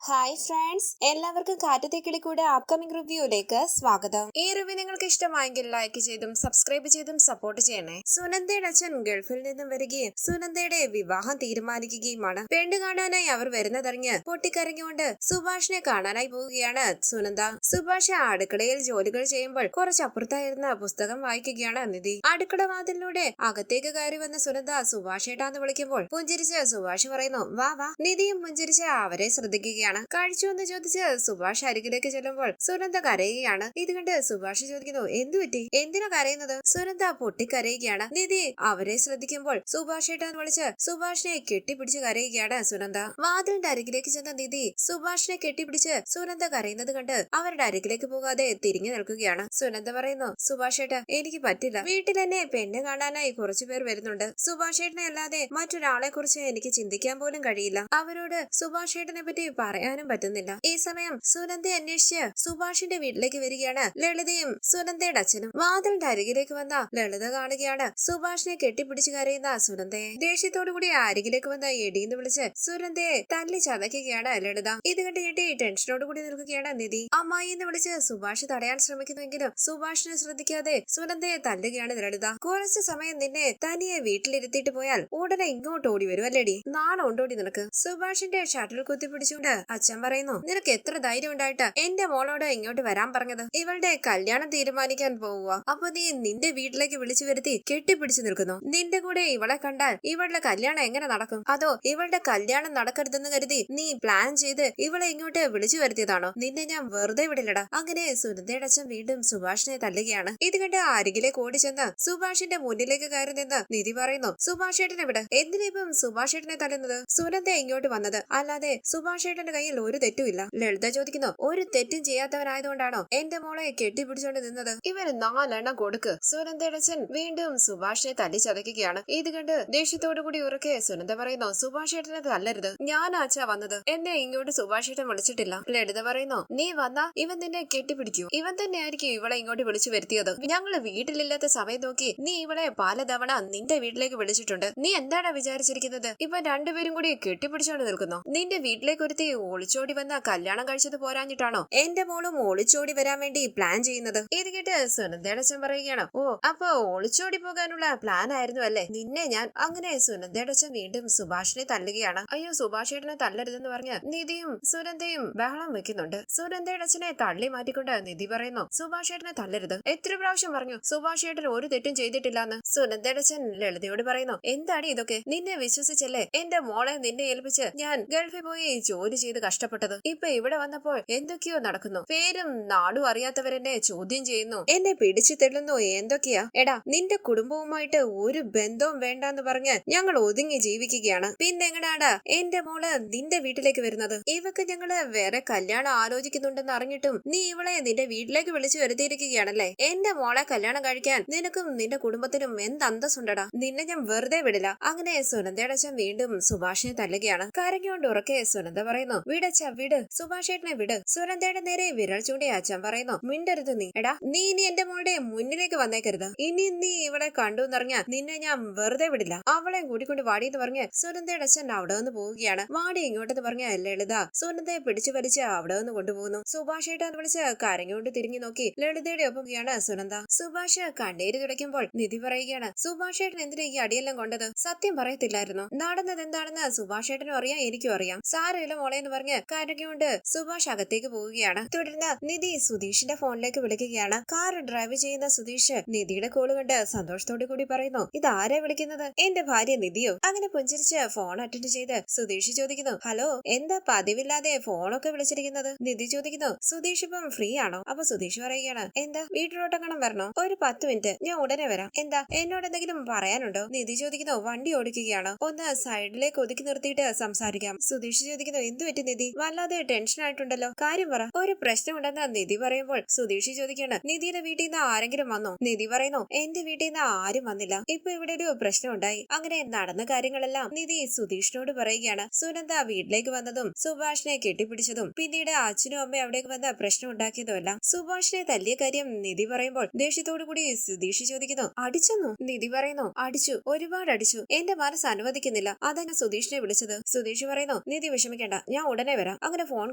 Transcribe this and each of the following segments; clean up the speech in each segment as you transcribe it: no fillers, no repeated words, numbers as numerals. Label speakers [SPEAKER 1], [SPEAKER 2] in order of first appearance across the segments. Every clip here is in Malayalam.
[SPEAKER 1] ഹായ് ഫ്രണ്ട്സ്, എല്ലാവർക്കും കാറ്റത്തെ കിളിക്കൂടെ അപ്കമിംഗ് റിവ്യൂയിലേക്ക് സ്വാഗതം. ഈ റിവ്യൂ നിങ്ങൾക്ക് ഇഷ്ടമായെങ്കിൽ ലൈക്ക് ചെയ്തും സബ്സ്ക്രൈബ് ചെയ്തും സപ്പോർട്ട് ചെയ്യണേ. സുനന്ദയുടെ അച്ഛൻ ഗൾഫിൽ നിന്നും വരികയും സുനന്ദയുടെ വിവാഹം തീരുമാനിക്കുകയുമാണ്. പെണ്ണ് കാണാനായി അവർ വരുന്നതറിഞ്ഞ് പൊട്ടിക്കരഞ്ഞുകൊണ്ട് സുഭാഷിനെ കാണാനായി പോവുകയാണ് സുനന്ദ. സുഭാഷ് അടുക്കളയിൽ ജോലികൾ ചെയ്യുമ്പോൾ കുറച്ചപ്പുറത്തായിരുന്ന പുസ്തകം വായിക്കുകയാണ് നിധി. അടുക്കള വാതിലിലൂടെ അകത്തേക്ക് കയറി വന്ന സുനന്ദ സുഭാഷേട്ടാന്ന് വിളിക്കുമ്പോൾ പുഞ്ചിരിച്ച് സുഭാഷ് പറയുന്നു, വാ വാ. നിധിയും പുഞ്ചിരിച്ച് അവരെ ശ്രദ്ധിക്കുകയാണ്. കഴിച്ചു എന്ന് ചോദിച്ച് സുഭാഷ് അരികിലേക്ക് ചെല്ലുമ്പോൾ സുനന്ദ കരയുകയാണ്. ഇത് കണ്ട് സുഭാഷ് ചോദിക്കുന്നു, എന്തു പറ്റി, എന്തിനാ കരയുന്നത്? സുനന്ദ പൊട്ടിക്കരയുകയാണ്. നിധി അവരെ ശ്രദ്ധിക്കുമ്പോൾ സുഭാഷേട്ടാന്ന് വിളിച്ച് സുഭാഷിനെ കെട്ടിപ്പിടിച്ച് കരയുകയാണ് സുനന്ദ. വാതിലിന്റെ അരികിലേക്ക് ചെന്ന നിധി സുഭാഷിനെ കെട്ടിപ്പിടിച്ച് സുനന്ദ കരയുന്നത് കണ്ട് അവരുടെ അരികിലേക്ക് പോകാതെ തിരിഞ്ഞു നിൽക്കുകയാണ്. സുനന്ദ പറയുന്നു, സുഭാഷേട്ടാ എനിക്ക് പറ്റില്ല. വീട്ടിൽ എന്നെ പെണ്ണ് കാണാനായി കുറച്ചുപേർ വരുന്നുണ്ട്. സുഭാഷേട്ടനെ അല്ലാതെ മറ്റൊരാളെ കുറിച്ച് എനിക്ക് ചിന്തിക്കാൻ പോലും കഴിയില്ല. അവരോട് സുഭാഷേട്ടനെ പറ്റി പറയാനും പറ്റുന്നില്ല. ഈ സമയം സുനന്ദയെ അന്വേഷിച്ച് സുഭാഷിന്റെ വീട്ടിലേക്ക് വരികയാണ് ലളിതയും സുനന്ദയുടെ അച്ഛനും. വാതിലിന്റെ അരികിലേക്ക് വന്ന ലളിത കാണുകയാണ് സുഭാഷിനെ കെട്ടിപ്പിടിച്ച് കരയുന്ന സുനന്ദയെ. ദേഷ്യത്തോടുകൂടി അരികിലേക്ക് വന്ന എടീന്ന് വിളിച്ച് സുനന്ദയെ തല്ലി ചതയ്ക്കുകയാണ് ലളിത. ഇത് കണ്ട് ഞെട്ടി ടെൻഷനോടുകൂടി നിൽക്കുകയാണ് നിധി. അമ്മായി എന്ന് വിളിച്ച് സുഭാഷ് തടയാൻ ശ്രമിക്കുന്നുവെങ്കിലും സുഭാഷിനെ ശ്രദ്ധിക്കാതെ സുനന്ദയെ തല്ലുകയാണ് ലളിത. കുറച്ചു സമയം നിന്നെ തനിയെ വീട്ടിലിരുത്തിയിട്ട് പോയാൽ ഉടനെ ഇങ്ങോട്ട് ഓടി വരും അല്ലേടി, നാണം ഉണ്ടോടി നിനക്ക്? സുഭാഷിന്റെ ഷട്ടിൽ കുത്തിപ്പിടിച്ചുകൊണ്ട് അച്ഛൻ പറയുന്നു, നിനക്ക് എത്ര ധൈര്യം ഉണ്ടായിട്ട് എന്റെ മോളോട് ഇങ്ങോട്ട് വരാൻ പറഞ്ഞത്? ഇവളുടെ കല്യാണം തീരുമാനിക്കാൻ പോവുക. അപ്പൊ നീ നിന്റെ വീട്ടിലേക്ക് വിളിച്ചു വരുത്തി കെട്ടിപ്പിടിച്ചു നിൽക്കുന്നു. നിന്റെ കൂടെ ഇവളെ കണ്ടാൽ ഇവളുടെ കല്യാണം എങ്ങനെ നടക്കും? അതോ ഇവളുടെ കല്യാണം നടക്കരുതെന്ന് കരുതി നീ പ്ലാൻ ചെയ്ത് ഇവളെ ഇങ്ങോട്ട് വിളിച്ചു വരുത്തിയതാണോ? നിന്നെ ഞാൻ വെറുതെ വിടില്ലടാ. അങ്ങനെ സുനന്ദയുടെ അച്ഛൻ വീണ്ടും സുഭാഷിനെ തല്ലുകയാണ്. ഇത് കണ്ട് അരികിലേക്ക് ഓടി ചെന്ന് സുഭാഷിന്റെ മുന്നിലേക്ക് കയറി നിന്ന് നിധി പറയുന്നു, സുഭാഷേട്ടനെ വിട്. എന്തിനാ ഇപ്പം സുഭാഷേട്ടനെ തല്ലുന്നത്? സുനന്ദ ഇങ്ങോട്ട് വന്നത് അല്ലാതെ സുഭാഷേട്ടന്റെ കയ്യിൽ ഒരു തെറ്റുമില്ല. ലളിത ചോദിക്കുന്നു, ഒരു തെറ്റും ചെയ്യാത്തവനായതുകൊണ്ടാണോ എന്റെ മോളെ കെട്ടിപ്പിടിച്ചോണ്ട് നിന്നത്? ഇവര് 4 എണ്ണം കൊടുക്ക്. സുനന്ദയുടെ അച്ഛൻ വീണ്ടും സുഭാഷിനെ തല്ലി ചതയ്ക്കുകയാണ്. ഇത് കണ്ട് ദേഷ്യത്തോടുകൂടി ഉറക്കെ സുനന്ദ പറയുന്നു, സുഭാഷേട്ടനെ തല്ലരുത്. ഞാനാച്ചാ വന്നത്, എന്നെ ഇങ്ങോട്ട് സുഭാഷേട്ടൻ വിളിച്ചിട്ടില്ല. ലളിത പറയുന്നു, നീ വന്നാ ഇവൻ നിന്നെ കെട്ടിപ്പിടിക്കൂ. ഇവൻ തന്നെയായിരിക്കും ഇവളെ ഇങ്ങോട്ട് വിളിച്ചു വരുത്തിയത്. ഞങ്ങള് വീട്ടിലില്ലാത്ത സമയം നോക്കി നീ ഇവളെ പലതവണ നിന്റെ വീട്ടിലേക്ക് വിളിച്ചിട്ടുണ്ട്. നീ എന്താണ് വിചാരിച്ചിരിക്കുന്നത്? ഇപ്പൊ രണ്ടുപേരും കൂടി കെട്ടിപ്പിടിച്ചോണ്ട് നിൽക്കുന്നു. നിന്റെ വീട്ടിലേക്ക് ഒരുത്തി ഒളിച്ചോടി വന്ന കല്യാണം കഴിച്ചത് പോരാഞ്ഞിട്ടാണോ എന്റെ മോളും ഒളിച്ചോടി വരാൻ വേണ്ടി പ്ലാൻ ചെയ്യുന്നത്? ഇത് കേട്ട് സുനന്ദയുടെ അച്ഛൻ പറയുകയാണ്, ഓ അപ്പൊ ഒളിച്ചോടി പോകാനുള്ള പ്ലാൻ ആയിരുന്നു അല്ലേ നിന്നെ ഞാൻ. അങ്ങനെ സുനന്ദയുടെ അച്ഛൻ വീണ്ടും സുഭാഷിനെ തല്ലുകയാണ്. അയ്യോ സുഭാഷേട്ടനെ തല്ലരുതെന്ന് പറഞ്ഞ് നിധിയും സുനന്ദയും ബഹളം വെക്കുന്നുണ്ട്. സുനന്ദയുടെ അച്ഛനെ തള്ളി മാറ്റിക്കൊണ്ട് നിധി പറയുന്നു, സുഭാഷേട്ടനെ തല്ലരുത്. എത്ര പ്രാവശ്യം പറഞ്ഞു സുഭാഷേട്ടൻ ഒരു തെറ്റും ചെയ്തിട്ടില്ലാന്ന്? സുനന്ദയുടെ അച്ഛൻ ലളിതയോട് പറയുന്നു, എന്താണ് ഇതൊക്കെ? നിന്നെ വിശ്വസിച്ചല്ലേ എന്റെ മോളെ നിന്നെ ഏൽപ്പിച്ച് ഞാൻ ഗൾഫിൽ പോയി ജോലി ചെയ്ത് കഷ്ടപ്പെട്ടത്. ഇപ്പൊ ഇവിടെ വന്നപ്പോൾ എന്തൊക്കെയോ നടക്കുന്നു. പേരും നാടും അറിയാത്തവരെന്നെ ചോദ്യം ചെയ്യുന്നു, എന്നെ പിടിച്ചു തെള്ളുന്നു. എന്തൊക്കെയാ? എടാ നിന്റെ കുടുംബവുമായിട്ട് ഒരു ബന്ധവും വേണ്ടെന്ന് പറഞ്ഞ് ഞങ്ങൾ ഒതുങ്ങി ജീവിക്കുകയാണ്. പിന്നെ എങ്ങനെയാടാ എന്റെ മോള് നിന്റെ വീട്ടിലേക്ക് വരുന്നത്? ഇവക്ക് ഞങ്ങള് വേറെ കല്യാണം ആലോചിക്കുന്നുണ്ടെന്ന് അറിഞ്ഞിട്ടും നീ ഇവളെ നിന്റെ വീട്ടിലേക്ക് വിളിച്ചു വരുത്തിയിരിക്കുകയാണല്ലേ? എന്റെ മോളെ കല്യാണം കഴിക്കാൻ നിനക്കും നിന്റെ കുടുംബത്തിനും എന്ത് അന്തസ്സുണ്ടടാ? നിന്നെ ഞാൻ വെറുതെ വിടില്ല. അങ്ങനെ സുനന്ദയുടെ അച്ഛൻ വീണ്ടും സുഭാഷിനെ തല്ലുകയാണ്. കരഞ്ഞുകൊണ്ട് ഉറക്കെ സുനന്ദ പറയുന്നു, വിടച്ച വിട്, സുഭാഷേട്ടനെ വിട്. സുനന്ദയുടെ നേരെ വിരൽ ചൂണ്ടി അച്ഛൻ പറയുന്നു, മിണ്ടരുത് നീ. എടാ നീ ഇനി എന്റെ മോളുടെ മുന്നിലേക്ക് വന്നേക്കരുത്. ഇനി നീ ഇവിടെ കണ്ടു എന്നറിഞ്ഞ നിന്നെ ഞാൻ വെറുതെ വിടില്ല. അവളെ കൂടിക്കൊണ്ട് വാടി എന്ന് പറഞ്ഞ് സുനന്ദയുടെ അച്ഛൻ അവിടെ നിന്ന് പോവുകയാണ്. വാടി ഇങ്ങോട്ടെന്ന് പറഞ്ഞ ലളിത സുനന്ദയെ പിടിച്ചു വലിച്ച് അവിടെ നിന്ന് കൊണ്ടുപോകുന്നു. സുഭാഷേട്ടാന്ന് വിളിച്ച് കരഞ്ഞുകൊണ്ട് തിരിഞ്ഞു നോക്കി ലളിതയുടെ ഒപ്പമാണ് സുനന്ദ. സുഭാഷ് കണ്ണീര് തുടയ്ക്കുമ്പോൾ നിധി പറയുകയാണ്, സുഭാഷേട്ടൻ എന്തിനാ ഈ അടിയെല്ലാം കൊണ്ടത്? സത്യം പറയത്തില്ലായിരുന്നു. നടന്നത് എന്താണെന്ന് സുഭാഷേട്ടനും അറിയാം, എനിക്കും അറിയാം. സാരമില്ല മോളെ എന്ന് പറഞ്ഞ് കരഞ്ഞുകൊണ്ട് സുഭാഷ് അകത്തേക്ക് പോവുകയാണ്. തുടർന്ന് നിധി സുധീഷിന്റെ ഫോണിലേക്ക് വിളിക്കുകയാണ്. കാർ ഡ്രൈവ് ചെയ്യുന്ന സുധീഷ് നിധിയുടെ കോള് കണ്ട് സന്തോഷത്തോടു കൂടി പറയുന്നു, ഇതാരെ വിളിക്കുന്നത്? എന്റെ ഭാര്യ നിധിയോ? അങ്ങനെ പുഞ്ചിരിച്ച് ഫോൺ അറ്റൻഡ് ചെയ്ത് സുധീഷ് ചോദിക്കുന്നു, ഹലോ, എന്താ പതിവില്ലാതെ ഫോണൊക്കെ വിളിച്ചിരിക്കുന്നത്? നിധി ചോദിക്കുന്നു, സുധീഷ് ഇപ്പം ഫ്രീ ആണോ? അപ്പൊ സുധീഷ് പറയുകയാണ്, എന്താ വീട്ടിലോട്ടെങ്ങണം വരണോ? ഒരു 10 മിനിറ്റ്, ഞാൻ ഉടനെ വരാം. എന്താ എന്നോട് എന്തെങ്കിലും പറയാനുണ്ടോ? നിധി ചോദിക്കുന്നു, വണ്ടി ഓടിക്കുകയാണോ? ഒന്ന് സൈഡിലേക്ക് ഒതുക്കി നിർത്തിയിട്ട് സംസാരിക്കാം. സുധീഷ് ചോദിക്കുന്നു, എന്തു പറ്റി നിധി? വല്ലാതെ ടെൻഷൻ ആയിട്ടുണ്ടല്ലോ, കാര്യം പറ. ഒരു പ്രശ്നമുണ്ടെന്ന് നിധി പറയുമ്പോൾ സുധീഷ് ചോദിക്കാണ്, നിധിയുടെ വീട്ടിൽ നിന്ന് ആരെങ്കിലും വന്നോ? നിധി പറയുന്നു, എന്റെ വീട്ടിൽ നിന്ന് ആരും വന്നില്ല. ഇപ്പൊ ഇവിടെ ഒരു പ്രശ്നം ഉണ്ടായി. അങ്ങനെ നടന്ന കാര്യങ്ങളെല്ലാം നിധി സുധീഷിനോട് പറയുകയാണ്. സുനന്ദ വീട്ടിലേക്ക് വന്നതും സുഭാഷിനെ കെട്ടിപ്പിടിച്ചതും പിന്നീട് അച്ഛനും അമ്മയും അവിടേക്ക് വന്ന പ്രശ്നം ഉണ്ടാക്കിയതുമെല്ലാം. സുഭാഷിനെ തല്ലിയ കാര്യം നിധി പറയുമ്പോൾ ദേഷ്യത്തോടു കൂടി സുധീഷ് ചോദിക്കുന്നു, അടിച്ചെന്നോ? നിധി പറയുന്നു, അടിച്ചു, ഒരുപാട് അടിച്ചു. എന്റെ മനസ്സ് അനുവദിക്കുന്നില്ല. അതാ ഞാൻ സുധീഷിനെ വിളിച്ചത്. സുധീഷ് പറയുന്നു, നിധി വിഷമിക്കേണ്ട, ഞാൻ ഉടനെ വരാം. അങ്ങനെ ഫോൺ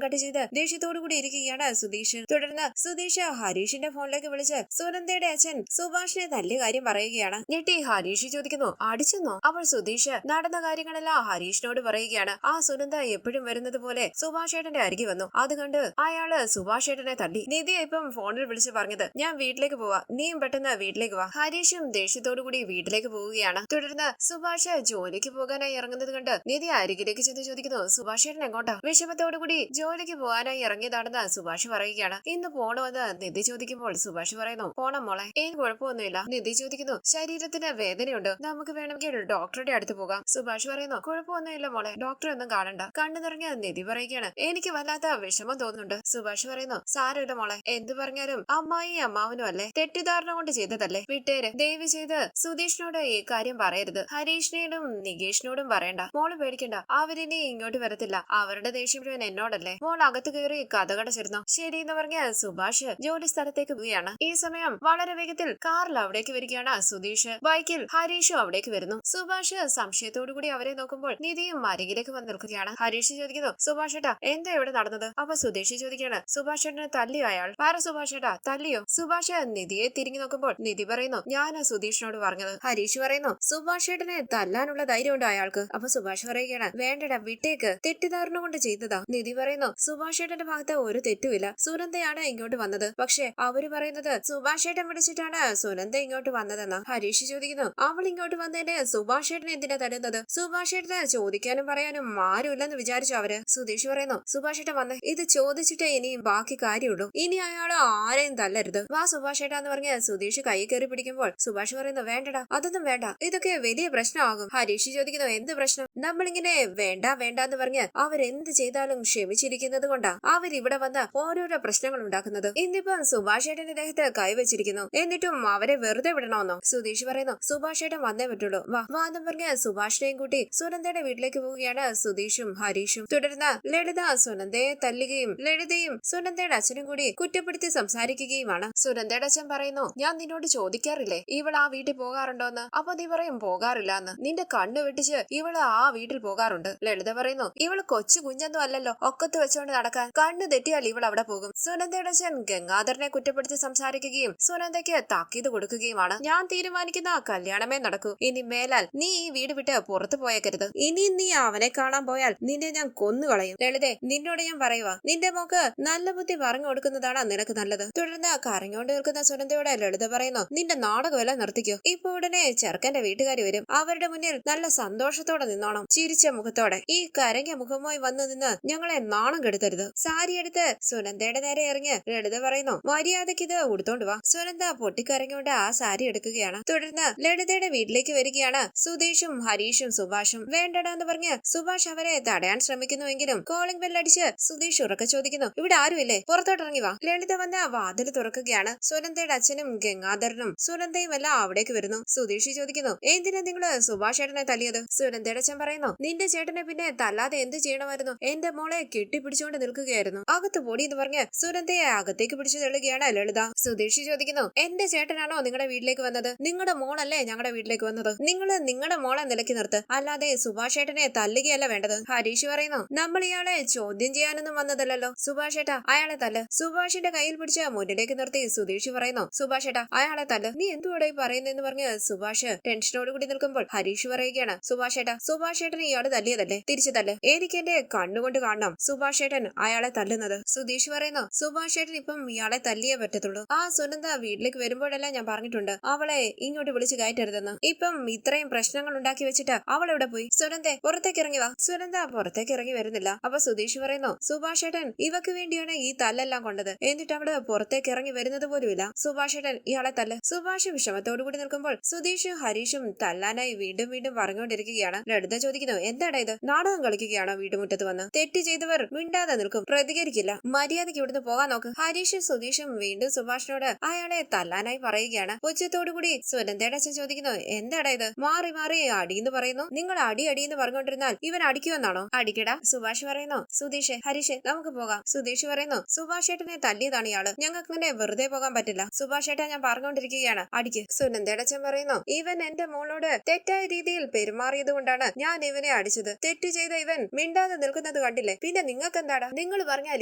[SPEAKER 1] കട്ട് ചെയ്ത് ദേഷ്യത്തോടു കൂടി ഇരിക്കുകയാണ് സുധീഷ്. തുടർന്ന് സുധീഷ് ഹരീഷിന്റെ ഫോണിലേക്ക് വിളിച്ച് സുനന്ദയുടെ അച്ഛൻ സുഭാഷിനെ തല്ലിയ കാര്യം പറയുകയാണ്. ഞെട്ടി ഹരീഷ് ചോദിക്കുന്നു, അടിച്ചെന്നോ? അപ്പോൾ സുധീഷ് നടന്ന കാര്യങ്ങളെല്ലാം ഹരീഷിനോട് പറയുകയാണ്. ആ സുനന്ദ എപ്പോഴും വരുന്നത് പോലെ സുഭാഷേട്ടന്റെ അരികെ വന്നു. അത് കണ്ട് അയാള് സുഭാഷേട്ടനെ തല്ലി. നിധിയ ഇപ്പം ഫോണിൽ വിളിച്ച് പറഞ്ഞത്, ഞാൻ വീട്ടിലേക്ക് പോവാ, നീയും പെട്ടെന്ന് വീട്ടിലേക്ക് വാ. ഹരീഷും ദേഷ്യത്തോടു കൂടി വീട്ടിലേക്ക് പോവുകയാണ്. തുടർന്ന് സുഭാഷ് ജോലിക്ക് പോകാനായി ഇറങ്ങുന്നത് കണ്ട് നിധി അരികിലേക്ക് ചെന്ന് ചോദിക്കുന്നു, സുഭാഷേട്ടൻ എങ്ങോട്ടാ? വിഷമത്തോടു കൂടി ജോലിക്ക് പോകാനായി ഇറങ്ങിയതാണെന്ന് സുഭാഷ് പറയുകയാണ്. ഇന്ന് പോണമെന്ന് നിധി ചോദിക്കുമ്പോൾ സുഭാഷ് പറയുന്നു, പോണം മോളെ, എനിക്ക് കുഴപ്പമൊന്നുമില്ല. നിധി ചോദിക്കുന്നു, ശരീരത്തിന് വേദനയുണ്ട്, നമുക്ക് വേണമെങ്കിൽ ഡോക്ടറുടെ അടുത്ത് പോകാം. സുഭാഷ് പറയുന്നു, കുഴപ്പമൊന്നുമില്ല മോളെ, ഡോക്ടറെ ഒന്നും കാണണ്ട. കണ്ണു നിറഞ്ഞ നിധി പറയുകയാണ്, എനിക്ക് വല്ലാത്ത വിഷമം തോന്നുന്നുണ്ട്. സുഭാഷ് പറയുന്നു, സാരമില്ല മോളെ, എന്ത് പറഞ്ഞാലും അമ്മായി അമ്മാവനും അല്ലേ, തെറ്റിദ്ധാരണ കൊണ്ട് ചെയ്തതല്ലേ, വിട്ടേര്. ദയവ് ചെയ്ത് സുധീഷിനോട് ഈ കാര്യം പറയരുത്. ഹരീഷിനോടും നികേഷിനോടും പറയണ്ട. മോള് പേടിക്കണ്ട, അവരിനി ഇങ്ങോട്ട് വരത്തില്ല. അവരുടെ ദേഷ്യം മുഴുവൻ എന്നോടല്ലേ. മോൾ അകത്ത് കയറി കഥ കടച്ചിരുന്നോ? ശരി എന്ന് പറഞ്ഞ സുഭാഷ് ജോലി സ്ഥലത്തേക്ക് പോവുകയാണ്. ഈ സമയം വളരെ വേഗത്തിൽ കാറിൽ അവിടേക്ക് വരികയാണ് സുധീഷ്. ബൈക്കിൽ ഹരീഷും അവിടേക്ക് വരുന്നു. സുഭാഷ് സംശയത്തോടു കൂടി അവരെ നോക്കുമ്പോൾ നിധിയും അരികിലേക്ക് വന്ന് നിൽക്കുകയാണ്. ഹരീഷ് ചോദിക്കുന്നു, സുഭാഷ് ഏട്ടാ, എന്താ ഇവിടെ നടന്നത്? അപ്പൊ സുധീഷ് ചോദിക്കുകയാണ്, സുഭാഷ് ഏട്ടനെ തല്ലിയോ അയാൾ? പറ സുഭാഷ് ഏട്ടാ, തല്ലിയോ? സുഭാഷ് നിധിയെ തിരിഞ്ഞു നോക്കുമ്പോൾ നിധി പറയുന്നു, ഞാൻ സുധീഷിനോട് പറഞ്ഞത്. ഹരീഷ് പറയുന്നു, സുഭാഷ് ഏട്ടനെ തല്ലാനുള്ള ധൈര്യമുണ്ടോ അയാൾക്ക്? അപ്പൊ സുഭാഷ് പറയുകയാണ്, വേണ്ടടാ, വിട്ടേക്ക്, തെറ്റിദ്ധാരണ കൊണ്ട് ചെയ്തതാ. നിധി പറയുന്നു, സുഭാഷ് ഏട്ടന്റെ ഭാഗത്ത് ഒരു തെറ്റുമില്ല, സുനന്ദയാണ് ഇങ്ങോട്ട് വന്നത്. പക്ഷെ അവര് പറയുന്നത് സുഭാഷ് ഏട്ടൻ വിളിച്ചിട്ടാണ് സുനന്ദ ഇങ്ങോട്ട് വന്നതെന്ന്. ഹരീഷ് ചോദിക്കുന്നു, അവൾ ഇങ്ങോട്ട് വന്നതിന് സുഭാഷ് ഏട്ടനെ എന്തിനാ തരുന്നത്? സുഭാഷ് ഏട്ടന് ചോദിക്കാനും പറയാനും ആരുമില്ലെന്ന് വിചാരിച്ചു അവര്. സുധീഷ് പറയുന്നു, സുഭാഷ് ഏട്ടൻ വന്നേ, ഇത് ചോദിച്ചിട്ടേ ഇനിയും ബാക്കി കാര്യമുള്ളൂ. ഇനി അയാള് ആരെയും തല്ലരുത്, വാ സുഭാഷ് ഏട്ടാന്ന് പറഞ്ഞ് സുധീഷ് കൈ കയറി പിടിക്കുമ്പോൾ സുഭാഷ് പറയുന്നു, വേണ്ടടാ, അതൊന്നും വേണ്ട, ഇതൊക്കെ വലിയ പ്രശ്നമാകും. ഹരീഷ് ചോദിക്കുന്നു, എന്ത് പ്രശ്നം? നമ്മളിങ്ങനെ വേണ്ട വേണ്ടെന്ന് പറഞ്ഞ് അവരെന്ത് ചെയ്താലും ക്ഷമിച്ചിരിക്കുന്നത് കൊണ്ടാ അവരിവിടെ വന്ന് ഓരോരോ പ്രശ്നങ്ങൾ ഉണ്ടാക്കുന്നത്. ഇന്നിപ്പം സുഭാഷ് ഏട്ടന്റെ ദേഹത്ത് കൈവച്ചിരിക്കുന്നു, എന്നിട്ടും അവരെ വെറുതെ വിടണമെന്നോ? സുധീഷ് പറയുന്നു, സുഭാഷ് ഏട്ടൻ വന്നേ പറ്റുള്ളൂ, വാ വാ എന്ന് പറഞ്ഞ് സുഭാഷിനെയും കൂട്ടി സുനന്ദയുടെ വീട്ടിലേക്ക് പോവുകയാണ് സുധീഷും ഹരീഷും. തുടർന്ന് ലളിത സുനന്ദയെ തല്ലുകയും ലളിതയും സുനന്ദയുടെ അച്ഛനും കൂടി കുറ്റപ്പെടുത്തി സംസാരിക്കുകയുമാണ്. സുനന്ദയുടെ അച്ഛൻ പറയുന്നു, ഞാൻ നിന്നോട് ചോദിക്കാറില്ലേ ഇവൾ ആ വീട്ടിൽ പോകാറുണ്ടോന്ന്? അപ്പൊ നീ പറയും പോകാറില്ല എന്ന്. നിന്റെ കണ്ണ് വെട്ടിച്ച് ഇവള് ആ വീട്ടിൽ പോകാറുണ്ട്. ലളിത പറയുന്നു, ഇവള് കൊച്ചു കുഞ്ഞൊന്നും അല്ലല്ലോ ഒക്കത്ത് വെച്ചോണ്ട് നടക്കാൻ, കണ്ണ് തെറ്റിയാൽ ഇവൾ അവിടെ പോകും. സുനന്ദയുടെ അച്ഛൻ ഗംഗാധരനെ കുറ്റപ്പെടുത്തി സംസാരിക്കുകയും സുനന്ദയ്ക്ക് താക്കീത് കൊടുക്കുകയുമാണ്. ഞാൻ തീരുമാനിക്കുന്ന കല്യാണമേ നടക്കൂ. ഇനി മേലാൽ നീ ഈ വീട് വിട്ട് പുറത്തു പോയേക്കരുത്. ഇനി നീ അവനെ കാണാൻ പോയാൽ നിന്നെ ഞാൻ കൊന്നുകളയും. ലളിതേ, നിന്നോട് ഞാൻ പറയുവാ, നിന്റെ മോക്ക് നല്ല ബുദ്ധി പറഞ്ഞു കൊടുക്കുന്നതാണ് നിനക്ക് നല്ലത്. തുടർന്ന് കരഞ്ഞോണ്ട് നിൽക്കുന്ന സുനന്ദയോട് ലളിത പറയുന്നു, നിന്റെ നാടകമെല്ലാം നിർത്തിക്കോ. ഇപ്പൊ ഉടനെ ചെറുക്കന്റെ വീട്ടുകാരി വരും, അവരുടെ മുന്നിൽ നല്ല സന്തോഷത്തോടെ നിന്നോണം, ചിരിച്ച മുഖത്തോടെ. ഈ കരഞ്ഞ മുഖമായി വന്നു നിന്ന് ഞങ്ങളെ നാണം കെടുത്തരുത്. സാരി എടുത്ത് സുനന്ദയുടെ നേരെ ഇറങ്ങി ലളിത പറയുന്നു, മര്യാദയ്ക്ക് ഇത് ഉടുത്തോണ്ട് വാ. സുനന്ദ പൊട്ടിക്കരഞ്ഞുകൊണ്ട് ആ സാരി എടുക്കുകയാണ്. തുടർന്ന് ലളിതയുടെ വീട്ടിലേക്ക് വരികയാണ് സുധീഷും ഹരീഷും സുഭാഷും. വേണ്ടടാന്ന് പറഞ്ഞ് സുഭാഷ് അവരെ തടയാൻ ശ്രമിക്കുന്നുവെങ്കിലും കോളിംഗ് ബെല്ലടിച്ച് സുധീഷ് ഉറക്കെ ചോദിക്കുന്നു, ഇവിടെ ആരുമില്ലേ, പുറത്തോട്ടിറങ്ങി വാ. ലളിത വന്ന് വാതിൽ തുറക്കുകയാണ്. സുനന്ദയുടെ അച്ഛനും ഗംഗാധരനും സുനന്ദയും എല്ലാം അവിടേക്ക് വരുന്നു. സുധീഷ് ചോദിക്കുന്നു, എന്തിനാ നിങ്ങള് സുഭാഷ് ചേട്ടനെ തല്ലിയത്? സുനന്ദയുടെ അച്ഛൻ പറയുന്നു, നിന്റെ ചേട്ടനെ പിന്നെ തല്ലാതെ എന്ത് ചെയ്യണമായിരുന്നു? എന്റെ മോളെ കെട്ടിപ്പിടിച്ചുകൊണ്ട് നിൽക്കുകയായിരുന്നു. അകത്ത് പൊടി എന്ന് പറഞ്ഞ് സുനന്ദയെ അകത്തേക്ക് പിടിച്ചു തള്ളുകയാണ് ലളിത. സുധീഷ് ചോദിക്കുന്നു, എന്റെ ചേട്ടനാണോ നിങ്ങളുടെ വീട്ടിലേക്ക് വന്നത്? നിങ്ങളുടെ മോളല്ലേ ഞങ്ങളുടെ വീട്ടിലേക്ക് വന്നത്? നിങ്ങള് നിങ്ങളുടെ മോളെ നിലയ്ക്ക് നിർത്ത്, അല്ലാതെ സുഭാഷ് ചേട്ടനെ തല്ലുകയല്ല വേണ്ടത്. ഹരീഷ് പറയുന്നു, നമ്മൾ ഇയാളെ ചോദ്യം ചെയ്യാനൊന്നും വന്നതല്ലോ. സുഭാഷ് ഏട്ടാ, അയാളെ തല്ല്. സുഭാഷിന്റെ കയ്യിൽ പിടിച്ച് മുന്നിലേക്ക് നിർത്തി സുധീഷ് പറയുന്നു, സുഭാഷ് ഏട്ടാ, അയാളെ തല്ല്. നീ എന്തുകൂടെ പറയുന്നെന്ന് പറഞ്ഞ് സുഭാഷ് ടെൻഷനോട് കൂടി നിൽക്കുമ്പോൾ ഹരീഷ് പറയുകയാണ്, സുഭാഷ് ഏട്ടാ, സുഭാഷ് ഏട്ടനെ ഇയാള് തല്ലിയതല്ലേ, തിരിച്ചു തല്ല്. എനിക്ക് എന്റെ കണ്ണുകൊണ്ട് കാണണം സുഭാഷ് ഏട്ടൻ അയാളെ തല്ലുന്നത്. സുധീഷ് പറയുന്നു, സുഭാഷ് ഏട്ടൻ ഇപ്പം ഇയാളെ തല്ലിയേ പറ്റത്തുള്ളൂ. ആ സുനന്ദ വീട്ടിലേക്ക് വരുമ്പോഴെല്ലാം ഞാൻ പറഞ്ഞിട്ടുണ്ട് അവളെ ഇങ്ങോട്ട് വിളിച്ചു കയറ്റരുതെന്ന്. ഇപ്പം ഇത്രയും പ്രശ്നങ്ങൾ ഉണ്ടാക്കി വെച്ചിട്ട് അവൾ എവിടെ പോയി? സുനന്ദേ, പുറത്തേക്ക് ഇറങ്ങി വാ. സുനന്ദ പുറത്തേക്ക് ഇറങ്ങി വരുന്നില്ല. അപ്പൊ സുധീഷ് പറയുന്നു, സുഭാഷ് ഏട്ടൻ ഇവക്ക് വേണ്ടിയാണ് ഈ തല്ലെല്ലാം കൊണ്ടത്, എന്നിട്ട് അവള് പുറത്തേക്ക് ഇറങ്ങി വരുന്നത് പോലുമില്ല. സുഭാഷ് ഏട്ടൻ ഇയാളെ തല്ല്. സുഭാഷ് വിഷമത്തോടു കൂടി നിൽക്കുമ്പോൾ സുധീഷും ഹരീഷും തല്ലാനായി വീണ്ടും വീണ്ടും പറഞ്ഞുകൊണ്ടിരിക്കുകയാണ്. ലളിത ചോദിക്കുന്നു, എന്താടാ ഇത്, നാടകം കളിക്കുകയാണോ വീട്ടുമുറ്റത്ത് വന്ന്? തെറ്റ് ചെയ്തവർ മിണ്ടാതെ നിൽക്കും, പ്രതികരിക്കില്ല. മര്യാദയ്ക്ക് ഇവിടുന്ന് പോകാൻ നോക്ക്. ഹരീഷും സുധീഷും വീണ്ടും സുഭാഷിനോട് അയാളെ തല്ലാനായി പറയുകയാണ്. ഉച്ചത്തോടുകൂടി സുനന്ദയുടെ അച്ഛൻ ചോദിക്കുന്നു, എന്താടാ ഇത്, മാറി മാറി അടിയെന്ന് പറയുന്നു. നിങ്ങൾ അടിയെന്ന് പറഞ്ഞുകൊണ്ടിരുന്നാൽ ഇവൻ അടിക്കുമെന്നാണോ? അടിക്കടാ. സുഭാഷ് പറയുന്നു, സുധീഷ്, ഹരീഷ്, നമുക്ക് പോകാം. സുധീഷ് പറയുന്നു, സുഭാഷ് ഏട്ടനെ തല്ലിയതാണ് ഇയാള്, ഞങ്ങൾക്ക് ഇങ്ങനെ വെറുതെ പോകാൻ പറ്റില്ല. സുഭാഷ് ഏട്ടൻ ഞാൻ പറഞ്ഞുകൊണ്ടിരിക്കുകയാണ്, അടിക്ക്. സുനന്ദയുടെ അച്ഛൻ പറയുന്നു, ഇവൻ എന്റെ മോളോട് തെറ്റായ രീതിയിൽ പെരുമാറിയത് കൊണ്ടാണ് ഞാൻ ഇവനെ അടിച്ചത്. തെറ്റ് ചെയ്ത ഇവൻ മിണ്ടാതെ നിൽക്കുന്ന പോകുന്നത് കണ്ടില്ലേ? പിന്നെ നിങ്ങൾക്ക് എന്താടാ? നിങ്ങൾ പറഞ്ഞാൽ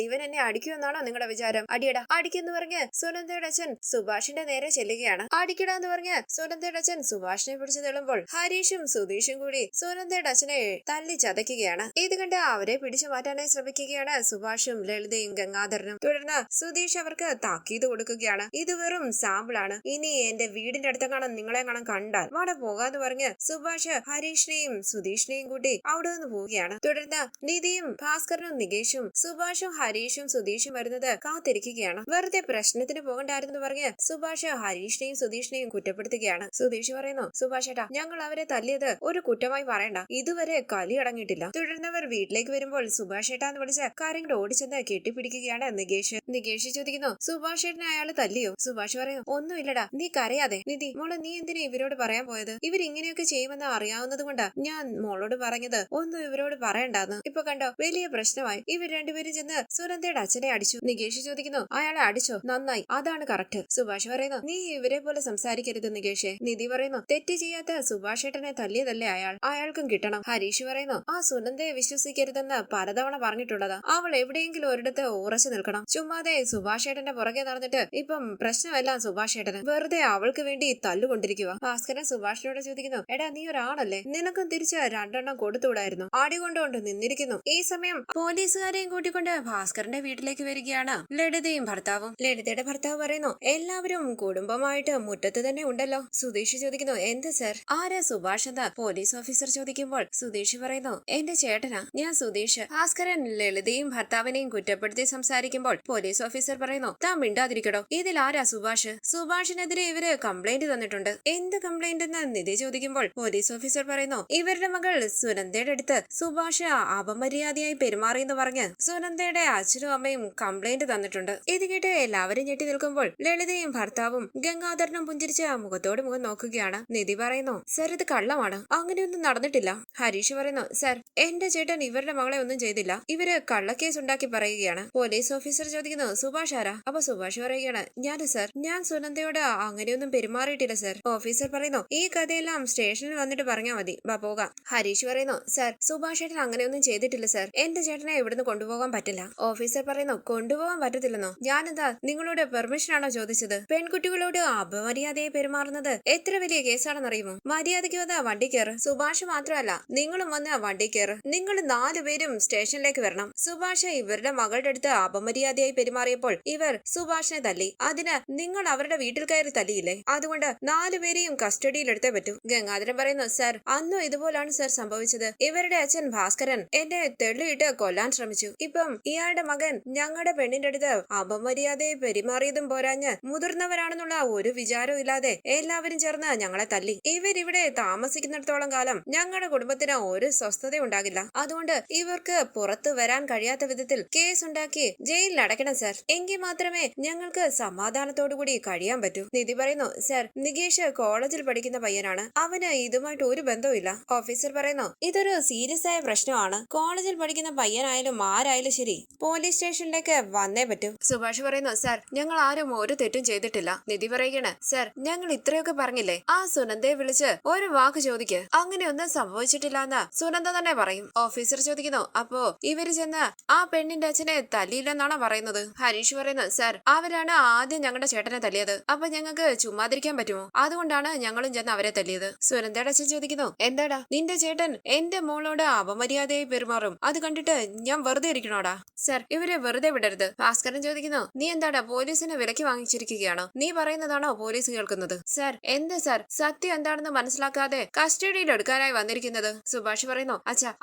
[SPEAKER 1] ഇവൻ എന്നെ അടിക്കുമെന്നാണോ നിങ്ങളുടെ വിചാരം? അടിയടാ അടിക്കെന്ന് പറഞ്ഞ് സുനന്ദയുടെ അച്ഛൻ സുഭാഷിന്റെ നേരെ ചെല്ലുകയാണ്. അടിക്കടാന്ന് പറഞ്ഞ് സുനന്ദയുടെ അച്ഛൻ സുഭാഷിനെ പിടിച്ചു തെള്ളുമ്പോൾ ഹരീഷും സുധീഷും കൂടി സുനന്ദയുടെ അച്ഛനെ തല്ലി ചതയ്ക്കുകയാണ്. ഇത് കണ്ട് അവരെ പിടിച്ചു മാറ്റാനായി ശ്രമിക്കുകയാണ് സുഭാഷും ലളിതയും ഗംഗാധരനും. തുടർന്ന് സുധീഷ് അവർക്ക് താക്കീത് കൊടുക്കുകയാണ്. ഇത് വെറും സാമ്പിളാണ്. ഇനി എന്റെ വീടിന്റെ അടുത്തെങ്ങാനും നിങ്ങളെ കണ്ടാൽ വാടെ പോകാന്ന് പറഞ്ഞ് സുഭാഷ് ഹരീഷിനെയും സുധീഷിനെയും കൂട്ടി അവിടെ നിന്ന് പോവുകയാണ്. തുടർന്ന് നിധിയും ഭാസ്കരനും നികേഷും സുഭാഷും ഹരീഷും സുധീഷും വരുന്നത് കാത്തിരിക്കുകയാണ്. വെറുതെ പ്രശ്നത്തിന് പോകണ്ടായിരുന്നു പറഞ്ഞ് സുഭാഷ് ഹരീഷിനെയും സുധീഷിനെയും കുറ്റപ്പെടുത്തുകയാണ്. സുധീഷ് പറയുന്നു, സുഭാഷ് ഏട്ടാ, ഞങ്ങൾ അവരെ തല്ലിയത് ഒരു കുറ്റമായി പറയണ്ട, ഇതുവരെ കലി അടങ്ങിയിട്ടില്ല. തുടർന്നവർ വീട്ടിലേക്ക് വരുമ്പോൾ സുഭാഷ് ഏട്ടാന്ന് വിളിച്ച് കാര്യങ്ങൾ ഓടിച്ചെന്ന് കെട്ടിപ്പിടിക്കുകയാണ് നികേഷ് ചോദിക്കുന്നു, സുഭാഷ് ഏട്ടനെ അയാള് തല്ലിയോ? സുഭാഷ് പറയുന്നു, ഒന്നുമില്ലടാ, നീ കരയാതെ. നിധി മോളെ, നീ എന്തിനാ ഇവരോട് പറയാൻ പോയത്? ഇവരിങ്ങനെയൊക്കെ ചെയ്യുമെന്ന് അറിയാവുന്നത് കൊണ്ടാ ഞാൻ മോളോട് പറഞ്ഞത് ഒന്നും ഇവരോട് പറയണ്ടെന്ന്. ഇപ്പൊ കണ്ടോ, വലിയ പ്രശ്നമായി. ഇവർ രണ്ടുപേരും ചെന്ന് സുനന്ദയുടെ അച്ഛനെ അടിച്ചു. നികേഷ് ചോദിക്കുന്നു, അയാളെ അടിച്ചോ? നന്നായി, അതാണ് കറക്റ്റ്. സുഭാഷ് പറയുന്നു, നീ ഇവരെ പോലെ സംസാരിക്കരുത് നികേഷേ. നിധി പറയുന്നു, തെറ്റ് ചെയ്യാത്ത സുഭാഷ് ഏട്ടനെ തല്ലിയതല്ലേ അയാൾക്കും കിട്ടണം. ഹരീഷ് പറയുന്നു, ആ സുനന്ദയെ വിശ്വസിക്കരുതെന്ന് പലതവണ പറഞ്ഞിട്ടുള്ളതാ. അവൾ എവിടെയെങ്കിലും ഒരിടത്ത് ഉറച്ചു നിൽക്കണം. ചുമ്മാതെ സുഭാഷ് ഏട്ടന്റെ പുറകെ നടന്നിട്ട് ഇപ്പം പ്രശ്നമെല്ലാം സുഭാഷ് ഏട്ടന്. വെറുതെ അവൾക്ക് വേണ്ടി തല്ലുകൊണ്ടിരിക്കുക. ഭാസ്കരൻ സുഭാഷിനോട് ചോദിക്കുന്നു, എടാ നീ ഒരാണല്ലേ, നിനക്കും തിരിച്ച് രണ്ടെണ്ണം കൊടുത്തുകൂടായിരുന്നു? ആടികൊണ്ടുകൊണ്ട് നിന്നിരിക്കുന്നു. ഈ സമയം പോലീസുകാരെയും കൂട്ടിക്കൊണ്ട് ഭാസ്കരന്റെ വീട്ടിലേക്ക് വരികയാണ് ലളിതയും ഭർത്താവും. ലളിതയുടെ ഭർത്താവ് പറയുന്നു, എല്ലാവരും കുടുംബമായിട്ട് മുറ്റത്ത് തന്നെ ഉണ്ടല്ലോ. സുധീഷ് ചോദിക്കുന്നു, എന്ത് സർ? ആരാ സുഭാഷ് എന്താ പോലീസ് ഓഫീസർ ചോദിക്കുമ്പോൾ സുധീഷ് പറയുന്നു, എന്റെ ചേട്ടനാ, ഞാൻ സുധീഷ്. ഭാസ്കരൻ ലളിതയും ഭർത്താവിനെയും കുറ്റപ്പെടുത്തി സംസാരിക്കുമ്പോൾ പോലീസ് ഓഫീസർ പറയുന്നു, താൻ മിണ്ടാതിരിക്കടോ, ഇതിൽ ആരാ സുഭാഷ്? സുഭാഷിനെതിരെ ഇവര് കംപ്ലൈന്റ് തന്നിട്ടുണ്ട്. എന്ത് കംപ്ലൈന്റ് എന്ന് നിധി ചോദിക്കുമ്പോൾ പോലീസ് ഓഫീസർ പറയുന്നു, ഇവരുടെ മകൾ സുനന്ദയുടെ അടുത്ത് സുഭാഷ് അപമര്യാദയായി പെരുമാറിയെന്ന് പറഞ്ഞ് സുനന്ദയുടെ അച്ഛനും അമ്മയും കംപ്ലൈന്റ് തന്നിട്ടുണ്ട്. ഇത് കേട്ട് എല്ലാവരും ഞെട്ടി നിൽക്കുമ്പോൾ ലളിതയും ഭർത്താവും ഗംഗാധരനും പുഞ്ചിരിച്ച് മുഖത്തോട് മുഖം നോക്കുകയാണ്. നിധി പറയുന്നു, സർ ഇത് കള്ളമാണ്, അങ്ങനെയൊന്നും നടന്നിട്ടില്ല. ഹരീഷ് പറയുന്നു, സർ എന്റെ ചേട്ടൻ ഇവരുടെ മകളെ ഒന്നും ചെയ്തില്ല, ഇവര് കള്ളക്കേസ് ഉണ്ടാക്കി പറയുകയാണ്. പോലീസ് ഓഫീസർ ചോദിക്കുന്നു, സുഭാഷ് ആരാ? അപ്പൊ സുഭാഷ് പറയുകയാണ്, ഞാന് സർ, ഞാൻ സുനന്ദയോട് അങ്ങനെയൊന്നും പെരുമാറിയിട്ടില്ല സർ. ഓഫീസർ പറയുന്നു, ഈ കഥയെല്ലാം സ്റ്റേഷനിൽ വന്നിട്ട് പറഞ്ഞാൽ മതി, ബാ പോകാം. ഹരീഷ് പറയുന്നു, സർ സുഭാഷ് ചേട്ടൻ അങ്ങനെയൊന്നും ചെയ്തിട്ടില്ല സർ, എന്റെ ചേട്ടനെ ഇവിടുന്ന് കൊണ്ടുപോകാൻ പറ്റില്ല. ഓഫീസർ പറയുന്നു, കൊണ്ടുപോകാൻ പറ്റത്തില്ലെന്നോ? ഞാനെന്താ നിങ്ങളോട് പെർമിഷൻ ആണോ ചോദിച്ചത്? പെൺകുട്ടികളോട് അപമര്യാദയെ പെരുമാറുന്നത് എത്ര വലിയ കേസാണെന്നറിയുമോ? മര്യാദയ്ക്ക് വന്ന് വണ്ടി കയറ്. സുഭാഷ് മാത്രമല്ല നിങ്ങളും വന്ന് വണ്ടി കയറ്. നിങ്ങൾ 4 പേരും സ്റ്റേഷനിലേക്ക് വരണം. സുഭാഷ് ഇവരുടെ മകളുടെ അടുത്ത് അപമര്യാദയായി പെരുമാറിയപ്പോൾ ഇവർ സുഭാഷിനെ തല്ലി. അതിന് നിങ്ങൾ അവരുടെ വീട്ടിൽ കയറി തല്ലിയില്ലേ? അതുകൊണ്ട് 4 പേരെയും കസ്റ്റഡിയിൽ എടുത്തേ പറ്റൂ. ഗംഗാധരൻ പറയുന്നു, സർ അന്നും ഇതുപോലാണ് സർ സംഭവിച്ചത്. ഇവരുടെ അച്ഛൻ ഭാസ്കരൻ എന്നെ തെള്ളിയിട്ട് കൊല്ലാൻ ശ്രമിച്ചു. ഇപ്പം ഇയാളുടെ മകൻ ഞങ്ങളുടെ പെണ്ണിന്റെ അടുത്ത് അപമര്യാദയെ പെരുമാറിയതും പോരാഞ്ഞ് മുതിർന്നവരാണെന്നുള്ള ഒരു വിചാരവും ഇല്ലാതെ എല്ലാവരും ചേർന്ന് ഞങ്ങളെ തല്ലി. ഇവരിവിടെ താമസിക്കുന്നിടത്തോളം കാലം ഞങ്ങളുടെ കുടുംബത്തിന് ഒരു സ്വസ്ഥത ഉണ്ടാകില്ല. അതുകൊണ്ട് ഇവർക്ക് പുറത്തു വരാൻ കഴിയാത്ത വിധത്തിൽ കേസ് ഉണ്ടാക്കി ജയിലിൽ അടയ്ക്കണം സർ. എങ്കിൽ മാത്രമേ ഞങ്ങൾക്ക് സമാധാനത്തോടുകൂടി കഴിയാൻ പറ്റൂ. നിധി പറയുന്നു, സർ നികേഷ് കോളേജിൽ പഠിക്കുന്ന പയ്യനാണ്, അവന് ഇതുമായിട്ട് ഒരു ബന്ധവുമില്ല. ഓഫീസർ പറയുന്നു, ഇതൊരു സീരിയസ് ആയ പ്രശ്നമാണ്. കോളേജിൽ പഠിക്കുന്ന പയ്യനായാലും ആരായാലും ശരി പോലീസ് സ്റ്റേഷനിലേക്ക് വന്നേ പറ്റൂ. സുഭാഷ് പറയുന്നു, സർ ഞങ്ങൾ ആരും ഒരു തെറ്റും ചെയ്തിട്ടില്ല. നിധി പറയുകയാണ്, സർ ഞങ്ങൾ ഇത്രയൊക്കെ പറഞ്ഞില്ലേ, ആ സുനന്ദയെ വിളിച്ച് ഒരു വാക്ക് ചോദിക്ക്, അങ്ങനെയൊന്നും സംഭവിച്ചിട്ടില്ല എന്ന് സുനന്ദ തന്നെ പറയും. ഓഫീസർ ചോദിക്കുന്നു, അപ്പോ ഇവര് ചെന്ന് ആ പെണ്ണിന്റെ അച്ഛനെ തല്ലിയില്ലെന്നാണോ പറയുന്നത്? ഹരീഷ് പറയുന്നു, സർ അവരാണ് ആദ്യം ഞങ്ങളുടെ ചേട്ടനെ തല്ലിയത്, അപ്പൊ ഞങ്ങൾക്ക് ചുമ്മാതിരിക്കാൻ പറ്റുമോ? അതുകൊണ്ടാണ് ഞങ്ങളും ചെന്ന് അവരെ തല്ലിയത്. സുനന്ദയുടെ അച്ഛൻ ചോദിക്കുന്നു, എന്താടാ നിന്റെ ചേട്ടൻ എന്റെ മോളോട് അപമര്യാദയായി പെരുമാറും, അത് കണ്ടിട്ട് ഞാൻ വെറുതെ ഇരിക്കണോടാ? സർ ഇവരെ വെറുതെ വിടരുത്. ഭാസ്കരൻ ചോദിക്കുന്നു, നീ എന്താടാ പോലീസിനെ വിലക്ക് വാങ്ങിച്ചിരിക്കുകയാണോ? നീ പറയുന്നതാണോ പോലീസ് കേൾക്കുന്നത്? സർ എന്ത് സർ, സത്യം എന്താണെന്ന് മനസ്സിലാക്കാതെ കസ്റ്റഡിയിൽ എടുക്കാനായി വന്നിരിക്കുന്നത്? സുഭാഷ് പറയുന്നു,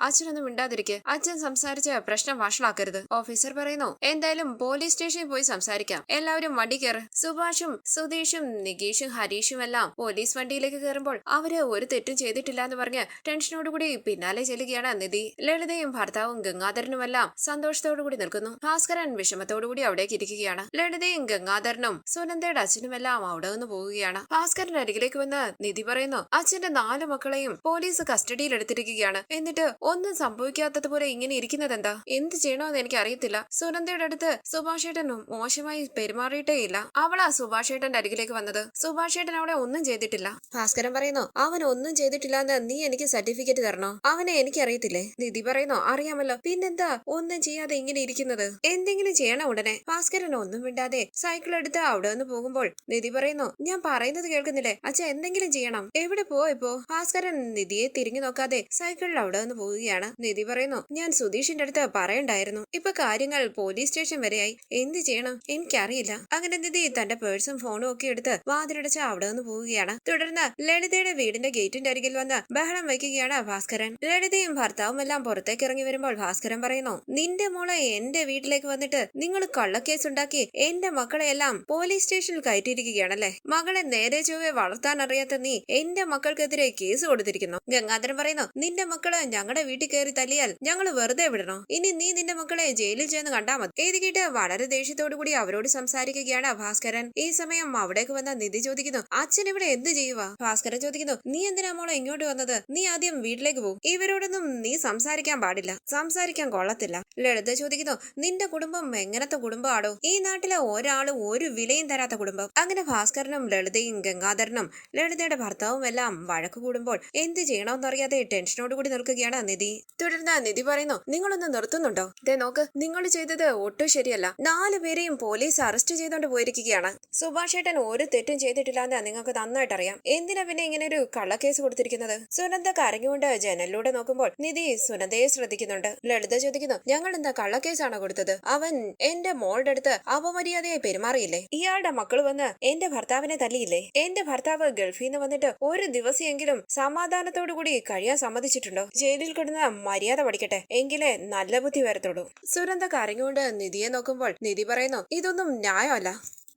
[SPEAKER 1] അച്ഛനൊന്നും മിണ്ടാതിരിക്കെ, അച്ഛൻ സംസാരിച്ച് പ്രശ്നം വഷളാക്കരുത്. ഓഫീസർ പറയുന്നു, എന്തായാലും പോലീസ് സ്റ്റേഷനിൽ പോയി സംസാരിക്കാം, എല്ലാവരും വണ്ടി കയറ്. സുഭാഷും സുധീഷും നികേഷും ഹരീഷും എല്ലാം പോലീസ് വണ്ടിയിലേക്ക് കയറുമ്പോൾ അവര് ഒരു തെറ്റും ചെയ്തിട്ടില്ല എന്ന് പറഞ്ഞ് ടെൻഷനോടുകൂടി പിന്നാലെ ചെല്ലുകയാണ് നിധി. ലളിതയും ഭർത്താവും ഗംഗാധരനുമെല്ലാം സന്തോഷത്തോടുകൂടി നിൽക്കുന്നു. ഭാസ്കരൻ വിഷമത്തോടുകൂടി അവിടേക്ക് ഇരിക്കുകയാണ്. ലളിതയും ഗംഗാധരനും സുനന്ദയുടെ അച്ഛനുമെല്ലാം അവിടെ നിന്ന് പോവുകയാണ്. ഭാസ്കരന്റെ അരികിലേക്ക് വന്ന് നിധി പറയുന്നു, അച്ഛന്റെ 4 മക്കളെയും പോലീസ് കസ്റ്റഡിയിൽ എടുത്തിരിക്കുകയാണ്, എന്നിട്ട് ഒന്നും സംഭവിക്കാത്തതുപോലെ ഇങ്ങനെ ഇരിക്കുന്നത് എന്താ? എന്ത് ചെയ്യണമെന്ന് എനിക്ക് അറിയത്തില്ല. സുനന്ദയുടെ അടുത്ത് സുഭാഷേട്ടനും മോശമായി പെരുമാറിയിട്ടേ ഇല്ല, അവളാ സുഭാഷേട്ടന്റെ അരികിലേക്ക് വന്നത്. സുഭാഷേട്ടൻ അവളെ ഒന്നും ചെയ്തിട്ടില്ല. ഭാസ്കരൻ പറയുന്നു, അവൻ ഒന്നും ചെയ്തിട്ടില്ല എന്ന് നീ എനിക്ക് സർട്ടിഫിക്കറ്റ് തരണോ? അവനെ എനിക്കറിയത്തില്ലേ? നിധി പറയുന്നു, അറിയാമല്ലോ, പിന്നെന്താ ഒന്നും ചെയ്യാതെ ഇങ്ങനെ ഇരിക്കുന്നത്? എന്തെങ്കിലും ചെയ്യണം ഉടനെ. ഭാസ്കരൻ ഒന്നും മിണ്ടാതെ സൈക്കിൾ എടുത്ത് അവിടെ നിന്ന് പോകുമ്പോൾ നിധി പറയുന്നു, ഞാൻ പറയുന്നത് കേൾക്കുന്നില്ലേ അച്ഛ, എന്തെങ്കിലും ചെയ്യണം. എവിടെ പോയിപ്പോ? ഭാസ്കരൻ നിധിയെ തിരിഞ്ഞു നോക്കാതെ സൈക്കിളിൽ അവിടെ നിന്ന് പോവുകയാണ്. നിധി പറയുന്നു, ഞാൻ സുധീഷിന്റെ അടുത്ത് പറയണ്ടായിരുന്നു. ഇപ്പൊ കാര്യങ്ങൾ പോലീസ് സ്റ്റേഷൻ വരെയായി. എന്ത് ചെയ്യണം എനിക്കറിയില്ല. അങ്ങനെ നിധി തന്റെ പേഴ്സും ഫോണും ഒക്കെ എടുത്ത് വാതിലടച്ച് അവിടെ നിന്ന് പോവുകയാണ്. തുടർന്ന് ലളിതയുടെ വീടിന്റെ ഗേറ്റിന്റെ അരികിൽ വന്ന് ബഹളം വയ്ക്കുകയാണ് ഭാസ്കരൻ. ലളിതയും ഭർത്താവും എല്ലാം പുറത്തേക്ക് ഇറങ്ങി വരുമ്പോൾ ഭാസ്കരൻ പറയുന്നു, നിന്റെ മോളെ എന്റെ വീട്ടിലേക്ക് വന്നിട്ട് നിങ്ങൾ കള്ളക്കേസ് ഉണ്ടാക്കി എന്റെ മക്കളെ എല്ലാം പോലീസ് സ്റ്റേഷനിൽ കയറ്റിയിരിക്കുകയാണല്ലേ. മകളെ നേരെ ചൊവ്വെ വളർത്താൻ അറിയാത്ത നീ എന്റെ മക്കൾക്കെതിരെ കേസ് കൊടുത്തിരിക്കുന്നു. ഗംഗാധരൻ പറയുന്നു, നിന്റെ മക്കള് ഞങ്ങളുടെ വീട്ടിൽ കയറി തല്ലിയാൽ ഞങ്ങൾ വെറുതെ വിടണോ? ഇനി നീ നിന്റെ മക്കളെ ജയിലിൽ ചെന്ന് കണ്ടാ മതി. ഇത് കേട്ട് വളരെ ദേഷ്യത്തോടു കൂടി അവരോട് സംസാരിക്കുകയാണ് ഭാസ്കരൻ. ഈ സമയം അവിടേക്ക് വന്ന നിധി ചോദിക്കുന്നു, അച്ഛൻ ഇവിടെ എന്ത് ചെയ്യുക? ഭാസ്കരൻ ചോദിക്കുന്നു, നീ എന്തിനാ മോളെ ഇങ്ങോട്ട് വന്നത്? നീ ആദ്യം വീട്ടിലേക്ക് പോകും. ഇവരോടൊന്നും നീ സംസാരിക്കാൻ പാടില്ല, സംസാരിക്കാൻ കൊള്ളത്തില്ല. ലളിത ചോദിക്കുന്നു, നിന്റെ കുടുംബം എങ്ങനത്തെ കുടുംബമാണോ? ഈ നാട്ടിലെ ഒരാളും ഒരു വിലയും തരാത്ത കുടുംബം. അങ്ങനെ ഭാസ്കരനും ലളിതയും ഗംഗാധരനും ലളിതയുടെ ഭർത്താവും എല്ലാം വഴക്ക് കൂടുമ്പോൾ എന്ത് ചെയ്യണമെന്നറിയാതെ ടെൻഷനോടുകൂടി നിൽക്കുകയാണ് നിധി. തുടർന്ന് നിധി പറയുന്നു, നിങ്ങളൊന്ന് നിർത്തുന്നുണ്ടോ? ദേ നോക്ക്, നിങ്ങൾ ചെയ്തത് ഒട്ടും ശരിയല്ല. 4 പേരെയും പോലീസ് അറസ്റ്റ് ചെയ്തോണ്ട് പോയിരിക്കുകയാണ്. സുഭാഷ് ഏട്ടൻ ഒരു തെറ്റും ചെയ്തിട്ടില്ലാന്ന് നിങ്ങൾക്ക് നന്നായിട്ട് അറിയാം. എന്തിനാ പിന്നെ ഇങ്ങനെ ഒരു കള്ളക്കേസ് കൊടുത്തിരിക്കുന്നത്? സുനന്ദ കരഞ്ഞുകൊണ്ട് ജനലിലൂടെ നോക്കുമ്പോൾ നിധി സുനന്ദയെ ശ്രദ്ധിക്കുന്നുണ്ട്. ലളിത ചോദിക്കുന്നു, ഞങ്ങൾ എന്താ കള്ളക്കേസാണോ കൊടുത്തത്? അവൻ എന്റെ മോളുടെ അടുത്ത് അപമര്യാദയായി പെരുമാറിയില്ലേ? ഇയാളുടെ മക്കൾ വന്ന് എന്റെ ഭർത്താവിനെ തല്ലിയില്ലേ? എന്റെ ഭർത്താവ് ഗൾഫിൽ നിന്ന് വന്നിട്ട് ഒരു ദിവസമെങ്കിലും സമാധാനത്തോടു കൂടി കഴിയാൻ സമ്മതിച്ചിട്ടുണ്ടോ? ജയിലിൽ കിടന്ന മര്യാദ പഠിക്കട്ടെ, എങ്കിലേ നല്ല ബുദ്ധി വരത്തുള്ളൂ. സുനന്ദ കരഞ്ഞുകൊണ്ട് നിധിയെ നോക്കുമ്പോൾ നിധി പറയുന്നു, ഇതൊന്നും ന്യായമല്ല.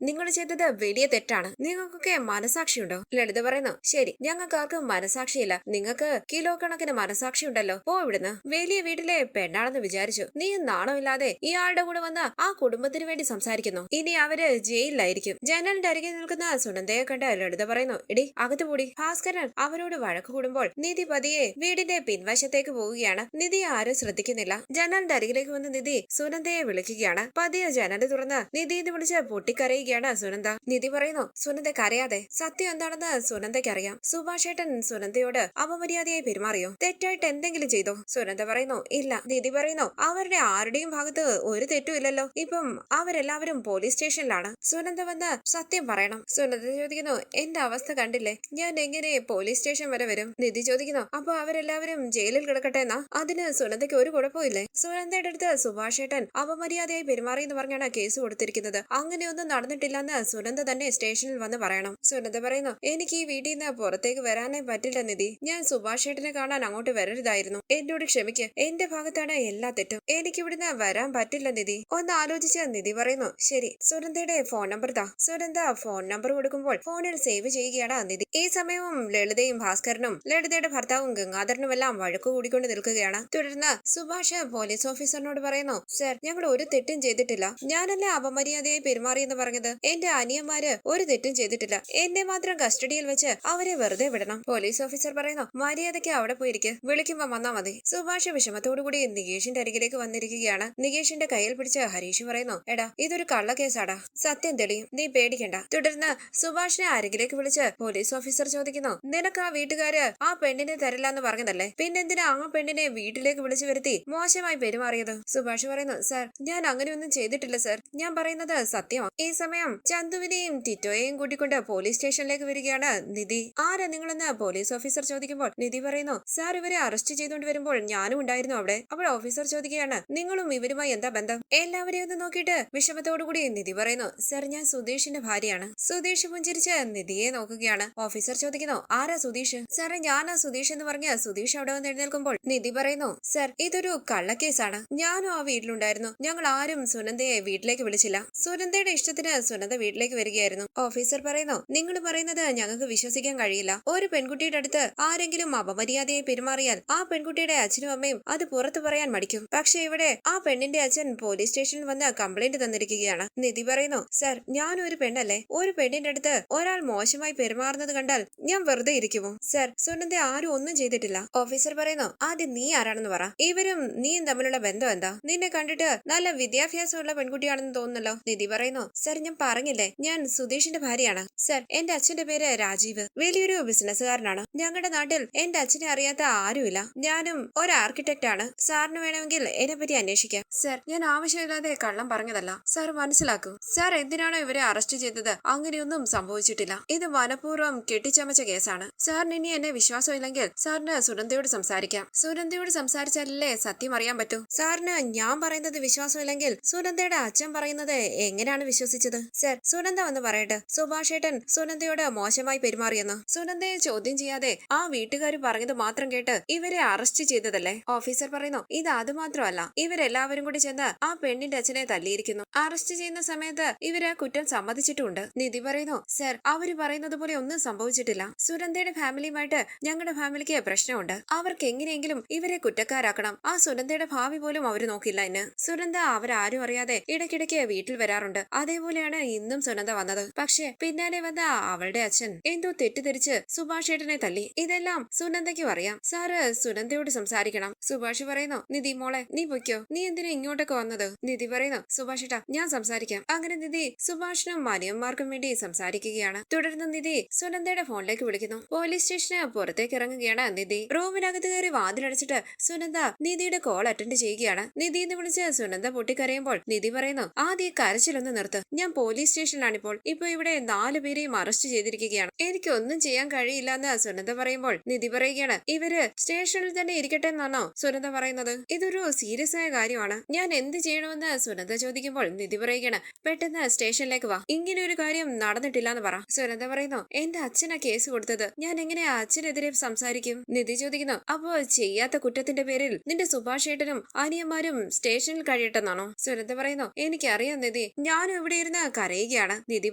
[SPEAKER 1] നിങ്ങൾ ചെയ്തത് വലിയ തെറ്റാണ്. നിങ്ങൾക്കൊക്കെ മനസാക്ഷിയുണ്ടോ? ലളിത പറയുന്നു, ശരി, ഞങ്ങൾക്ക് ആർക്കും മനസാക്ഷിയില്ല. നിങ്ങൾക്ക് കിലോ കണക്കിന് മനസാക്ഷി ഉണ്ടല്ലോ. പോ ഇവിടുന്ന്. വലിയ വീട്ടിലെ പെണ്ണാണെന്ന് വിചാരിച്ചു. നീ നാണമില്ലാതെ ഇയാളുടെ കൂടെ വന്ന് ആ കുടുംബത്തിന് വേണ്ടി സംസാരിക്കുന്നു. ഇനി അവര് ജയിലിലായിരിക്കും. ജനലിന്റെ അരികെ നിൽക്കുന്ന സുനന്ദയെ കണ്ട് ലളിത പറയുന്നു, എടി അകത്ത് കൂടി. ഭാസ്കരൻ അവരോട് വഴക്ക് കൂടുമ്പോൾ നിധി പതിയെ വീടിന്റെ പിൻവശത്തേക്ക് പോവുകയാണ്. നിധിയെ ആരും ശ്രദ്ധിക്കുന്നില്ല. ജനലിന്റെ അരികിലേക്ക് വന്ന് നിധി സുനന്ദയെ വിളിക്കുകയാണ്. പതിയെ ജനൽ തുറന്ന് നിധിന്ന് വിളിച്ച് പൊട്ടിക്കരയുക സുനന്ദ. നിധി പറയുന്നു, സുനന്ദ കരയാതെ. സത്യം എന്താണെന്ന് സുനന്ദയ്ക്ക് അറിയാം. സുഭാഷ് ഏട്ടൻ സുനന്ദയോട് അപമര്യാദയായി പെരുമാറിയോ? തെറ്റായിട്ട് എന്തെങ്കിലും ചെയ്തോ? സുനന്ദ പറയുന്നു, ഇല്ല. നിധി പറയുന്നു, അവരുടെ ആരുടെയും ഭാഗത്ത് ഒരു തെറ്റും ഇല്ലല്ലോ. ഇപ്പം അവരെല്ലാവരും പോലീസ് സ്റ്റേഷനിലാണ്. സുനന്ദ വന്ന് സത്യം പറയണം. സുനന്ദ ചോദിക്കുന്നു, എന്റെ അവസ്ഥ കണ്ടില്ലേ, ഞാൻ എങ്ങനെ പോലീസ് സ്റ്റേഷൻ വരെ വരും? നിധി ചോദിക്കുന്നു, അപ്പൊ അവരെല്ലാവരും ജയിലിൽ കിടക്കട്ടെ എന്നാ? അതിന് സുനന്ദയ്ക്ക് ഒരു കുഴപ്പമില്ലേ? സുനന്ദയുടെ അടുത്ത് സുഭാഷ് ഏട്ടൻ അപമര്യാദയായി പെരുമാറി എന്ന് പറഞ്ഞാണ് കേസ് കൊടുത്തിരിക്കുന്നത്. അങ്ങനെയൊന്നും നടന്നിട്ടില്ലെന്ന് സുനന്ദ തന്നെ സ്റ്റേഷനിൽ വന്ന് പറയണം. സുനന്ദ പറയുന്നു, എനിക്ക് ഈ വീട്ടിൽ നിന്ന് പുറത്തേക്ക് വരാനേ പറ്റില്ല നിധി. ഞാൻ സുഭാഷ് ഏട്ടനെ കാണാൻ അങ്ങോട്ട് വരരുതായിരുന്നു. എന്നോട് ക്ഷമിക്ക്. എന്റെ ഭാഗത്താണ് എല്ലാ തെറ്റും. എനിക്ക് ഇവിടുന്ന് വരാൻ പറ്റില്ല നിധി. ഒന്ന് ആലോചിച്ച് നിധി പറയുന്നു, ശരി, സുനന്ദയുടെ ഫോൺ നമ്പർ താ. സുനന്ദ ഫോൺ നമ്പർ കൊടുക്കുമ്പോൾ ഫോണിൽ സേവ് ചെയ്യുകയാണ് നിധി. ഈ സമയവും ലളിതയും ഭാസ്കരനും ലളിതയുടെ ഭർത്താവും ഗംഗാധരനും എല്ലാം വഴക്കു കൂടിക്കൊണ്ട് നിൽക്കുകയാണ്. തുടർന്ന് സുഭാഷ് പോലീസ് ഓഫീസറിനോട് പറയുന്നു, സർ, ഞങ്ങൾ ഒരു തെറ്റും ചെയ്തിട്ടില്ല. ഞാനല്ലേ അപമര്യാദയായി പെരുമാറിയെന്ന് പറഞ്ഞത്. എന്റെ അനിയന്മാര് ഒരു തെറ്റും ചെയ്തിട്ടില്ല. എന്നെ മാത്രം കസ്റ്റഡിയിൽ വെച്ച് അവരെ വെറുതെ വിടണം. പോലീസ് ഓഫീസർ പറയുന്നു, മര്യാദയ്ക്ക് അവിടെ പോയിരിക്കും. വിളിക്കുമ്പോ വന്നാ മതി. സുഭാഷ് വിഷമത്തോടുകൂടി നികേഷിന്റെ അരികിലേക്ക് വന്നിരിക്കുകയാണ്. നികേഷിന്റെ കയ്യിൽ പിടിച്ച് ഹരീഷ് പറയുന്നു, എടാ ഇതൊരു കള്ളക്കേസാടാ, സത്യം തെളിയും, നീ പേടിക്കണ്ട. തുടർന്ന് സുഭാഷിനെ അരികിലേക്ക് വിളിച്ച് പോലീസ് ഓഫീസർ ചോദിക്കുന്നു, നിനക്ക് ആ വീട്ടുകാര് ആ പെണ്ണിനെ തരില്ല എന്ന് പറഞ്ഞതല്ലേ, പിന്നെന്തിനാ ആ പെണ്ണിനെ വീട്ടിലേക്ക് വിളിച്ചു വരുത്തി മോശമായി പെരുമാറിയത്? സുഭാഷ് പറയുന്നു, സർ, ഞാൻ അങ്ങനെയൊന്നും ചെയ്തിട്ടില്ല സർ, ഞാൻ പറയുന്നത് സത്യമാണ്. ഈ സമയം ചന്തുവിനെയും ടിറ്റോയെയും കൂട്ടിക്കൊണ്ട് പോലീസ് സ്റ്റേഷനിലേക്ക് വരികയാണ് നിധി. ആരാ നിങ്ങളെന്ന് പോലീസ് ഓഫീസർ ചോദിക്കുമ്പോൾ നിധി പറയുന്നു, സാർ, ഇവരെ അറസ്റ്റ് ചെയ്തുകൊണ്ട് വരുമ്പോൾ ഞാനും ഉണ്ടായിരുന്നു അവിടെ. അപ്പോൾ ഓഫീസർ ചോദിക്കുകയാണ്, നിങ്ങളും ഇവരുമായി എന്താ ബന്ധം? എല്ലാവരെയും ഒന്ന് നോക്കിയിട്ട് വിഷമത്തോടുകൂടി നിധി പറയുന്നു, സർ, ഞാൻ സുധീഷിന്റെ ഭാര്യയാണ്. സുധീഷ് പുഞ്ചിരിച്ച് നിധിയെ നോക്കുകയാണ്. ഓഫീസർ ചോദിക്കുന്നു, ആരാ സുധീഷ്? സാറേ, ഞാനാ സുധീഷ് എന്ന് പറഞ്ഞ് സുധീഷ് അവിടെ വന്ന് എഴുന്നേൽക്കുമ്പോൾ നിധി പറയുന്നു, സർ, ഇതൊരു കള്ളക്കേസാണ്. ഞാനും ആ വീട്ടിലുണ്ടായിരുന്നു. ഞങ്ങൾ ആരും സുനന്ദയെ വീട്ടിലേക്ക് വിളിച്ചില്ല. സുനന്ദയുടെ ഇഷ്ടത്തിന് സുനന്ദ വീട്ടിലേക്ക് വരികയായിരുന്നു. ഓഫീസർ പറയുന്നു, നിങ്ങൾ പറയുന്നത് ഞങ്ങൾക്ക് വിശ്വസിക്കാൻ കഴിയില്ല. ഒരു പെൺകുട്ടിയുടെ അടുത്ത് ആരെങ്കിലും അപമര്യാദയായി പെരുമാറിയാൽ ആ പെൺകുട്ടിയുടെ അച്ഛനും അമ്മയും അത് പുറത്തു പറയാൻ മടിക്കും. പക്ഷെ ഇവിടെ ആ പെണ്ണിന്റെ അച്ഛൻ പോലീസ് സ്റ്റേഷനിൽ വന്ന് കംപ്ലൈന്റ് തന്നിരിക്കുകയാണ്. നിധി പറയുന്നു, സർ, ഞാനും ഒരു പെണ്ണല്ലേ. ഒരു പെണ്ണിന്റെ അടുത്ത് ഒരാൾ മോശമായി പെരുമാറുന്നത് കണ്ടാൽ ഞാൻ വെറുതെ ഇരിക്കുമോ? സർ, സുനന്ദ ആരും ഒന്നും ചെയ്തിട്ടില്ല. ഓഫീസർ പറയുന്നു, ആദ്യം നീ ആരാണെന്ന് പറ. ഇവരും നീയും തമ്മിലുള്ള ബന്ധം എന്താ? നിന്നെ കണ്ടിട്ട് നല്ല വിദ്യാഭ്യാസമുള്ള പെൺകുട്ടിയാണെന്ന് തോന്നുന്നല്ലോ. നിധി പറയുന്നു, സർ, ഞാൻ ഞാൻ പറഞ്ഞില്ലേ ഞാൻ സുധീഷിന്റെ ഭാര്യയാണ്. സർ, എന്റെ അച്ഛന്റെ പേര് രാജീവ്. വലിയൊരു ബിസിനസ്സുകാരനാണ്. ഞങ്ങളുടെ നാട്ടിൽ എന്റെ അച്ഛനെ അറിയാത്ത ആരുമില്ല. ഞാനും ഒരു ആർക്കിടെക്ട് ആണ്. സാറിന് വേണമെങ്കിൽ എന്നെ പറ്റി അന്വേഷിക്കാം. സർ, ഞാൻ ആവശ്യമില്ലാതെ കള്ളം പറഞ്ഞതല്ല. സാർ മനസ്സിലാക്കൂ. സാർ എന്തിനാണോ ഇവരെ അറസ്റ്റ് ചെയ്തത്? അങ്ങനെയൊന്നും സംഭവിച്ചിട്ടില്ല. ഇത് മനഃപൂർവ്വം കെട്ടിച്ചമച്ച കേസാണ്. സാറിന് ഇനി എന്നെ വിശ്വാസമില്ലെങ്കിൽ സാറിന് സുനന്ദയോട് സംസാരിക്കാം. സുനന്ദയോട് സംസാരിച്ചാലല്ലേ സത്യം അറിയാൻ പറ്റൂ. സാറിന് ഞാൻ പറയുന്നത് വിശ്വാസമില്ലെങ്കിൽ സുനന്ദയുടെ അച്ഛൻ പറയുന്നത് എങ്ങനെയാണ് വിശ്വസിച്ചത്? സർ, സുനന്ദ വന്ന് പറയട്ടെ സുഭാഷ് ഏട്ടൻ സുനന്ദയോട് മോശമായി പെരുമാറിയെന്ന്. സുനന്ദയെ ചോദ്യം ചെയ്യാതെ ആ വീട്ടുകാർ പറഞ്ഞത് മാത്രം കേട്ട് ഇവരെ അറസ്റ്റ് ചെയ്തതല്ലേ? ഓഫീസർ പറയുന്നു ഇത് അത് മാത്രമല്ല, ഇവരെല്ലാവരും കൂടി ചെന്ന് ആ പെണ്ണിന്റെ അച്ഛനെ തല്ലിയിരിക്കുന്നു. അറസ്റ്റ് ചെയ്യുന്ന സമയത്ത് ഇവര് കുറ്റം സമ്മതിച്ചിട്ടുമുണ്ട്. നിധി പറയുന്നു സർ, അവര് പറയുന്നത് പോലെ ഒന്നും സംഭവിച്ചിട്ടില്ല. സുനന്ദയുടെ ഫാമിലിയുമായിട്ട് ഞങ്ങളുടെ ഫാമിലിക്ക് പ്രശ്നമുണ്ട്. അവർക്ക് എങ്ങനെയെങ്കിലും ഇവരെ കുറ്റക്കാരാക്കണം. ആ സുനന്ദയുടെ ഭാവി പോലും അവര് നോക്കില്ല എന്ന്. സുനന്ദ അവരാരും അറിയാതെ ഇടയ്ക്കിടയ്ക്ക് വീട്ടിൽ വരാറുണ്ട്. അതേപോലെയാണ് ഇന്നും സുനന്ദ വന്നത്. പക്ഷെ പിന്നാലെ വന്ന അവളുടെ അച്ഛൻ എന്തോ തെറ്റിദ്ധരിച്ച് സുഭാഷ് ഏട്ടനെ തല്ലി. ഇതെല്ലാം സുനന്ദയ്ക്കും അറിയാം. സാറ് സുനന്ദയോട് സംസാരിക്കണം. സുഭാഷ് പറയുന്നു നിധി മോളെ നീ പൊയ്ക്കോ, നീ എന്തിനാ ഇങ്ങോട്ടൊക്കെ വന്നത്? നിധി പറയുന്നു സുഭാഷ് ഏട്ടാ ഞാൻ സംസാരിക്കാം. അങ്ങനെ നിധി സുഭാഷിനും മനിയന്മാർക്കും വേണ്ടി സംസാരിക്കുകയാണ്. തുടർന്ന് നിധി സുനന്ദയുടെ ഫോണിലേക്ക് വിളിക്കുന്നു. പോലീസ് സ്റ്റേഷന് പുറത്തേക്ക് ഇറങ്ങുകയാണ് നിധി. റൂമിനകത്ത് കയറി വാതിലടച്ചിട്ട് സുനന്ദ നിധിയുടെ കോൾ അറ്റൻഡ് ചെയ്യുകയാണ്. നിധി എന്ന് വിളിച്ച് സുനന്ദ പൊട്ടിക്കരയുമ്പോൾ നിധി പറയുന്നു ആദ്യം കരച്ചിലൊന്ന് നിർത്ത്. ഞാൻ പോലീസ് സ്റ്റേഷനിലാണിപ്പോൾ. ഇപ്പൊ ഇവിടെ 4 പേരെയും അറസ്റ്റ് ചെയ്തിരിക്കുകയാണ്. എനിക്കൊന്നും ചെയ്യാൻ കഴിയില്ല എന്ന് സുനന്ദ പറയുമ്പോൾ നിധി പറയുകയാണ് ഇവര് സ്റ്റേഷനിൽ തന്നെ ഇരിക്കട്ടെ എന്നാണോ സുനന്ദ പറയുന്നത്? ഇതൊരു സീരിയസ് ആയ കാര്യമാണ്. ഞാൻ എന്ത് ചെയ്യണമെന്ന് സുനന്ദ ചോദിക്കുമ്പോൾ നിധി പറയുകയാണ് പെട്ടെന്ന് സ്റ്റേഷനിലേക്ക് വാ. ഇങ്ങനെ ഒരു കാര്യം നടന്നിട്ടില്ല എന്ന് പറ. സുനന്ദ പറയുന്നു എന്റെ അച്ഛനാ കേസ് കൊടുത്തത്. ഞാൻ എങ്ങനെ അച്ഛനെതിരെ സംസാരിക്കും? നിധി ചോദിക്കുന്നു അപ്പോ ചെയ്യാത്ത കുറ്റത്തിന്റെ പേരിൽ നിന്റെ സുഭാഷ് ഏട്ടനും അനിയന്മാരും സ്റ്റേഷനിൽ കഴിയട്ടെന്നാണോ? സുനന്ദ പറയുന്നു എനിക്കറിയാം നിധി, ഞാനും ഇവിടെ ഇരുന്ന് കരയുകയാണ്. നിധി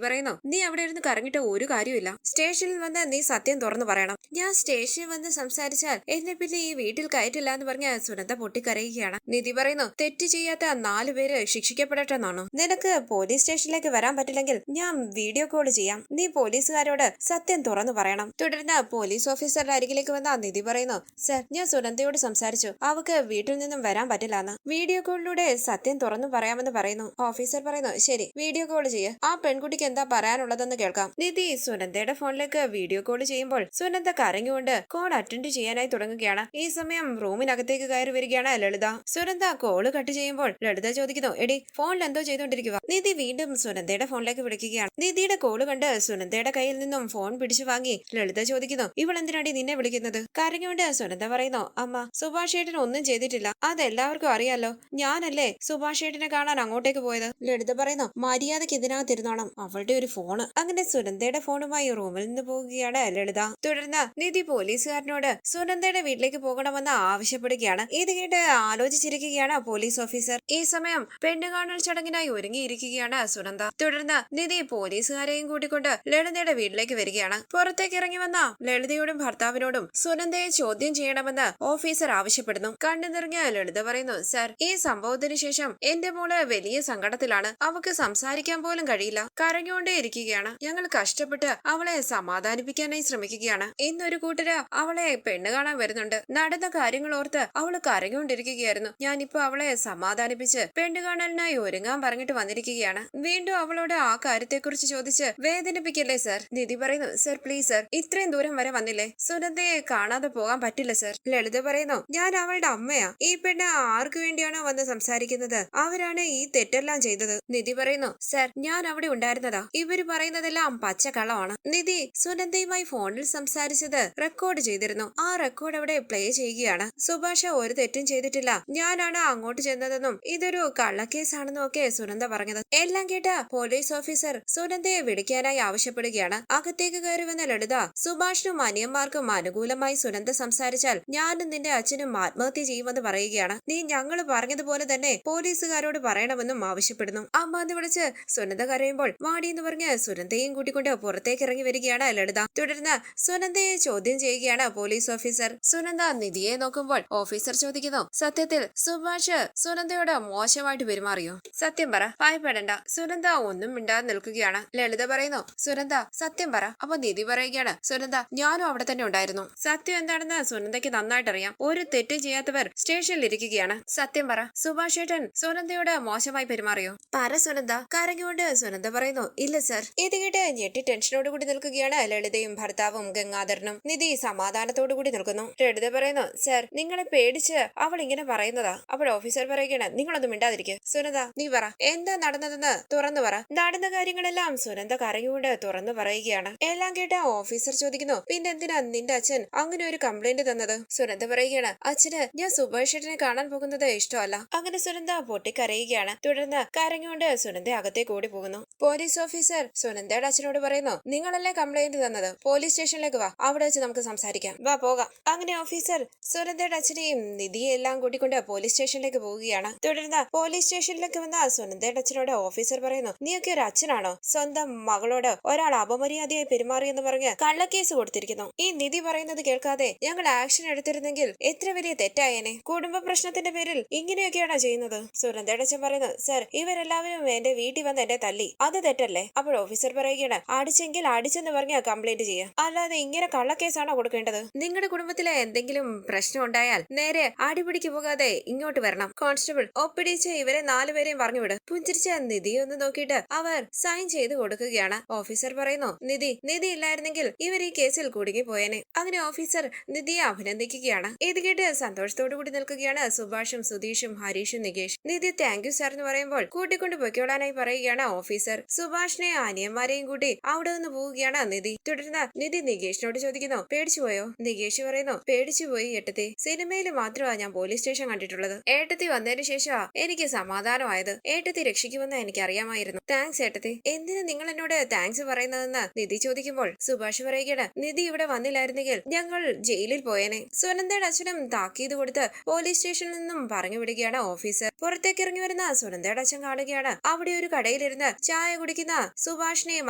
[SPEAKER 1] പറയുന്നു നീ അവിടെ ഇരുന്ന് കരങ്ങിട്ട് ഒരു കാര്യമില്ല. സ്റ്റേഷനിൽ വന്ന് നീ സത്യം തുറന്നു പറയണം. ഞാൻ സ്റ്റേഷനിൽ വന്ന് സംസാരിച്ചാൽ എന്നെ പിന്നെ ഈ വീട്ടിൽ കയറ്റില്ല എന്ന് പറഞ്ഞ സുനന്ദ പൊട്ടിക്കരയുകയാണ്. നിധി പറയുന്നു തെറ്റ് ചെയ്യാത്ത 4 പേര് ശിക്ഷിക്കപ്പെടട്ടെന്നാണോ? നിനക്ക് പോലീസ് സ്റ്റേഷനിലേക്ക് വരാൻ പറ്റില്ലെങ്കിൽ ഞാൻ വീഡിയോ കോൾ ചെയ്യാം. നീ പോലീസുകാരോട് സത്യം തുറന്നു പറയണം. തുടർന്ന് പോലീസ് ഓഫീസറുടെ അരികിലേക്ക് വന്ന നിധി പറയുന്നു സർ, ഞാൻ സുനന്ദയോട് സംസാരിച്ചു. അവക്ക് വീട്ടിൽ നിന്നും വരാൻ പറ്റില്ലെന്ന്. വീഡിയോ കോളിലൂടെ സത്യം തുറന്നു പറയാമെന്ന് പറയുന്നു. ഓഫീസർ പറയുന്നു ശരി, വീഡിയോ കോൾ ചെയ്യ്. ആ പെൺകുട്ടിക്ക് എന്താ പറയാനുള്ളതെന്ന് കേൾക്കാം. നിധി സുനന്ദയുടെ ഫോണിലേക്ക് വീഡിയോ കോൾ ചെയ്യുമ്പോൾ സുനന്ദ കരഞ്ഞുകൊണ്ട് കോൾ അറ്റൻഡ് ചെയ്യാനായി തുടങ്ങുകയാണ്. ഈ സമയം റൂമിനകത്തേക്ക് കയറി വരികയാണ് ലളിത. സുനന്ദ കോള് കട്ട് ചെയ്യുമ്പോൾ ലളിത ചോദിക്കുന്നു എടി ഫോണിൽ എന്തോ ചെയ്തോണ്ടിരിക്കുക. നിധി വീണ്ടും സുനന്ദയുടെ ഫോണിലേക്ക് വിളിക്കുകയാണ്. നിധിയുടെ കോള് കണ്ട് സുനന്ദയുടെ കയ്യിൽ നിന്നും ഫോൺ പിടിച്ചു വാങ്ങി ലളിത ചോദിക്കുന്നു ഇവൾ എന്തിനാടി നിന്നെ വിളിക്കുന്നത്? കരഞ്ഞുകൊണ്ട് സുനന്ദ പറയുന്നു അമ്മ, സുഭാഷ് ഏട്ടൻ ഒന്നും ചെയ്തിട്ടില്ല. അതെല്ലാവർക്കും അറിയാലോ. ഞാനല്ലേ സുഭാഷ് ഏട്ടനെ കാണാൻ അങ്ങോട്ടേക്ക് പോയത്. ലളിത പറയുന്നു മര്യാദക്ക് ഇതിനകത്തിരുന്നോണം. അവളുടെ ഒരു ഫോണ്. അങ്ങനെ സുനന്ദയുടെ ഫോണുമായി റൂമിൽ നിന്ന് പോകുകയാണ് ലളിത. തുടർന്ന് നിധി പോലീസുകാരനോട് സുനന്ദയുടെ വീട്ടിലേക്ക് പോകണമെന്ന് ആവശ്യപ്പെടുകയാണ്. ഇത് കേട്ട് ആലോചിച്ചിരിക്കുകയാണ് പോലീസ് ഓഫീസർ. ഈ സമയം പെണ്ണുകാണൽ ചടങ്ങിനായി ഒരുങ്ങിയിരിക്കുകയാണ് സുനന്ദ. തുടർന്ന് നിധി പോലീസുകാരെയും കൂട്ടിക്കൊണ്ട് ലളിതയുടെ വീട്ടിലേക്ക് വരികയാണ്. പുറത്തേക്ക് ഇറങ്ങി വന്ന ലളിതയോടും ഭർത്താവിനോടും സുനന്ദയെ ചോദ്യം ചെയ്യണമെന്ന് ഓഫീസർ ആവശ്യപ്പെടുന്നു. കണ്ണു നിറഞ്ഞ ലളിത പറയുന്നു സർ, ഈ സംഭവത്തിന് ശേഷം എന്റെ മോള് വലിയ സങ്കടത്തിലാണ്. അവക്ക് സംസാരിക്കാൻ പോലും കഴിയില്ല. കരഞ്ഞുകൊണ്ടേ ഇരിക്കുകയാണ്. ഞങ്ങൾ കഷ്ടപ്പെട്ട് അവളെ സമാധാനിപ്പിക്കാനായി ശ്രമിക്കുകയാണ്. ഇന്നൊരു കൂട്ടര് അവളെ പെണ്ണ് കാണാൻ വരുന്നുണ്ട്. നടന്ന കാര്യങ്ങൾ ഓർത്ത് അവള് കരഞ്ഞുകൊണ്ടിരിക്കുകയായിരുന്നു. ഞാനിപ്പോ അവളെ സമാധാനിപ്പിച്ച് പെണ്ണ് കാണാനായി ഒരുങ്ങാൻ പറഞ്ഞിട്ട് വന്നിരിക്കുകയാണ്. വീണ്ടും അവളോട് ആ കാര്യത്തെക്കുറിച്ച് ചോദിച്ച് വേദനിപ്പിക്കല്ലേ സർ? നിധി പറയുന്നു സർ പ്ലീസ് സർ, ഇത്രയും ദൂരം വരെ വന്നില്ലേ, സുനന്ദയെ കാണാതെ പോകാൻ പറ്റില്ല സർ. ലളിത പറയുന്നു ഞാൻ അവളുടെ അമ്മയാ. ഈ പെണ്ണ് ആർക്കു വേണ്ടിയാണോ വന്ന് സംസാരിക്കുന്നത് അവരാണ് ഈ തെറ്റെല്ലാം ചെയ്തത്. നിധി പറയുന്നു സർ, ഞാൻ അവിടെ ഉണ്ടായിരുന്നതാ. ഇവര് പറയുന്നതെല്ലാം പച്ചക്കള്ളമാണ്. നിധി സുനന്ദയുമായി ഫോണിൽ സംസാരിച്ചത് റെക്കോർഡ് ചെയ്തിരുന്നു. ആ റെക്കോർഡ് അവിടെ പ്ലേ ചെയ്യുകയാണ്. സുഭാഷ ഒരു തെറ്റും ചെയ്തിട്ടില്ല. ഞാനാണ് അങ്ങോട്ട് ചെന്നതെന്നും ഇതൊരു കള്ളക്കേസാണെന്നും ഒക്കെ സുനന്ദ പറഞ്ഞത്. എല്ലാം കേട്ട പോലീസ് ഓഫീസർ സുനന്ദയെ വിളിക്കാനായി ആവശ്യപ്പെടുകയാണ്. അകത്തേക്ക് കയറി വന്ന ലളിത സുഭാഷിനും അനിയന്മാർക്കും അനുകൂലമായി സുനന്ദ സംസാരിച്ചാൽ ഞാനും നിന്റെ അച്ഛനും ആത്മഹത്യ ചെയ്യുമെന്ന് പറയുകയാണ്. നീ ഞങ്ങൾ പറഞ്ഞതുപോലെ തന്നെ പോലീസുകാരോട് പറയണമെന്നും ആവശ്യപ്പെടുന്നു. അമ്മ എന്ന് വിളിച്ച് സുനന്ദ കരയുമ്പോൾ വാടി എന്ന് പറഞ്ഞ് സുനന്ദയും കൂട്ടിക്കൊണ്ട് പുറത്തേക്ക് ഇറങ്ങി വരികയാണ് ലളിത. തുടർന്ന് സുനന്ദയെ ചോദ്യം ചെയ്യുകയാണ് പോലീസ് ഓഫീസർ. സുനന്ദ നിധിയെ നോക്കുമ്പോൾ ഓഫീസർ ചോദിക്കുന്നു സത്യത്തിൽ സുഭാഷ് സുനന്ദയോട് മോശമായിട്ട് പെരുമാറിയോ? സത്യം പറ, ഭയപ്പെടണ്ട. സുനന്ദ ഒന്നും മിണ്ടാതെ നിൽക്കുകയാണ്. ലളിത പറയുന്നു സുനന്ദ സത്യം പറ. അപ്പൊ നിധി പറയുകയാണ് സുനന്ദ ഞാനും അവിടെ തന്നെ ഉണ്ടായിരുന്നു. സത്യം എന്താണെന്ന് സുനന്ദയ്ക്ക് നന്നായിട്ട് അറിയാം. ഒരു തെറ്റും ചെയ്യാത്തവർ സ്റ്റേഷനിൽ ഇരിക്കുകയാണ്. സത്യം പറ, സുഭാഷ് ഏട്ടൻ സുനന്ദയോട് മോശമായി പെരുമാറിയോ? പറ സുനന്ദ. കരഞ്ഞുകൊണ്ട് കരഞ്ഞുകൊണ്ട് സുനന്ദ പറയുന്നു, ഇല്ല സർ. ഇത് കേട്ട് ഞെട്ടി ടെൻഷനോട് കൂടി നിൽക്കുകയാണ് ലളിതയും ഭർത്താവും ഗംഗാധരനും. നിധി സമാധാനത്തോടു കൂടി നിൽക്കുന്നു. ലളിത പറയുന്നു, സർ, നിങ്ങളെ പേടിച്ച് അവൾ ഇങ്ങനെ പറയുന്നതാ. അപ്പോൾ ഓഫീസർ പറയുകയാണ്, നിങ്ങളൊന്നും മിണ്ടാതിരിക്കുക. സുനന്ദ, നീ പറ, എന്താ നടന്നതെന്ന് തുറന്നു പറ. നടന്ന കാര്യങ്ങളെല്ലാം സുനന്ദ കരഞ്ഞുകൊണ്ട് തുറന്നു പറയുകയാണ്. എല്ലാം കേട്ട ഓഫീസർ ചോദിക്കുന്നു, പിന്നെന്തിനാ നിന്റെ അച്ഛൻ അങ്ങനെ ഒരു കംപ്ലൈന്റ് തന്നത്? സുനന്ദ പറയുകയാണ്, അച്ഛന് ഞാൻ സുഭാഷ് ചേട്ടനെ കാണാൻ പോകുന്നത് ഇഷ്ടമല്ല. അങ്ങനെ സുനന്ദ പൊട്ടിക്കരയുകയാണ്. തുടർന്ന് കരഞ്ഞുകൊണ്ട് സുനന്ദ അകത്തേക്ക് ഓടി പോകുന്നു. പോലീസ് ഓഫീസർ സുനന്ദയുടെ അച്ഛനോട് പറയുന്നു, നിങ്ങളല്ലേ കംപ്ലൈന്റ് തന്നത്? പോലീസ് സ്റ്റേഷനിലേക്ക് വാ, അവിടെ വെച്ച് നമുക്ക് സംസാരിക്കാം. വാ, പോകാം. അങ്ങനെ ഓഫീസർ സുനന്ദയുടെ അച്ഛനെയും നിധിയെ എല്ലാം കൂട്ടിക്കൊണ്ട് പോലീസ് സ്റ്റേഷനിലേക്ക് പോവുകയാണ്. തുടർന്ന് പോലീസ് സ്റ്റേഷനിലേക്ക് വന്ന സുനന്ദയുടെ അച്ഛനോട് ഓഫീസർ പറയുന്നു, നീയൊക്കെ ഒരു അച്ഛനാണോ? സ്വന്തം മകളോട് ഒരാൾ അപമര്യാദയായി പെരുമാറിയെന്ന് പറഞ്ഞ് കള്ളക്കേസ് കൊടുത്തിരിക്കുന്നു. ഈ നിധി പറയുന്നത് കേൾക്കാതെ ഞങ്ങൾ ആക്ഷൻ എടുത്തിരുന്നെങ്കിൽ എത്ര വലിയ തെറ്റായേനെ. കുടുംബ പ്രശ്നത്തിന്റെ പേരിൽ ഇങ്ങനെയൊക്കെയാണോ ചെയ്യുന്നത്? സുനന്ദയുടെ അച്ഛൻ പറയുന്നു, സർ, ഇവരെല്ലാവരും എന്റെ വീട്ടിൽ വന്ന് എന്നെ തല്ലി, അത് തെറ്റല്ലേ? അപ്പോൾ ഓഫീസർ പറയുകയാണ്, അടിച്ചെങ്കിൽ അടിച്ചെന്ന് പറഞ്ഞ കംപ്ലൈന്റ് ചെയ്യാം, അല്ലാതെ ഇങ്ങനെ കള്ളക്കേസാണോ കൊടുക്കേണ്ടത്? നിങ്ങളുടെ കുടുംബത്തിലെ എന്തെങ്കിലും പ്രശ്നം ഉണ്ടായാൽ നേരെ അടിപിടിക്ക് പോകാതെ ഇങ്ങോട്ട് വരണം. കോൺസ്റ്റബിൾ ഒപ്പിടിച്ച് ഇവരെ 4 പേരെയും പറഞ്ഞുവിട്. പുഞ്ചിരിച്ച നിധി ഒന്ന് നോക്കിയിട്ട് അവർ സൈൻ ചെയ്ത് കൊടുക്കുകയാണ്. ഓഫീസർ പറയുന്നു, നിധി ഇല്ലായിരുന്നെങ്കിൽ ഇവർ ഈ കേസിൽ കുടുങ്ങി പോയേനെ. അങ്ങനെ ഓഫീസർ നിധിയെ അഭിനന്ദിക്കുകയാണ്. ഇത് കേട്ട് സന്തോഷത്തോടു കൂടി നിൽക്കുകയാണ് സുഭാഷും സുധീഷും ഹരീഷും നികേഷ്. നിധി താങ്ക് യു സാർ എന്ന് പറയുമ്പോൾ കൂട്ടിക്കൊണ്ട് പൊയ്ക്കോളാനായി പറയുകയാണ് ഓഫീസർ. സുഭാഷിനെ അനിയന്മാരെയും കൂട്ടി അവിടെ നിന്ന് പോവുകയാണ് നിധി. തുടർന്ന് നിധി നികേഷിനോട് ചോദിക്കുന്നു, പേടിച്ചുപോയോ? നികേഷ് പറയുന്നു, പേടിച്ചുപോയി ഏട്ടത്തി. സിനിമയിൽ മാത്രമാ ഞാൻ പോലീസ് സ്റ്റേഷൻ കണ്ടിട്ടുള്ളത്. ഏട്ടത്തി വന്നതിന് ശേഷമാ എനിക്ക് സമാധാനമായത്. ഏട്ടത്തി രക്ഷിക്കുമെന്ന് എനിക്ക് അറിയാമായിരുന്നു. താങ്ക്സ് ഏട്ടത്തി. എന്തിനു നിങ്ങൾ എന്നോട് താങ്ക്സ് പറയുന്നതെന്ന് നിധി ചോദിക്കുമ്പോൾ സുഭാഷ് പറയുകയാണ്, നിധി ഇവിടെ വന്നില്ലായിരുന്നെങ്കിൽ ഞങ്ങൾ ജയിലിൽ പോയേനെ. സുനന്ദയുടെ അച്ഛനും താക്കീത് കൊടുത്ത് പോലീസ് സ്റ്റേഷനിൽ നിന്നും പറഞ്ഞു വിടുകയാണ് ഓഫീസർ. പുറത്തേക്ക് ഇറങ്ങി വരുന്ന സുനന്ദയുടെ അച്ഛൻ കാണുകയാണ് അവിടെ ഒരു കടയിലിരുന്ന് ചായ കുടിക്കുന്ന സുഭാഷിനെയും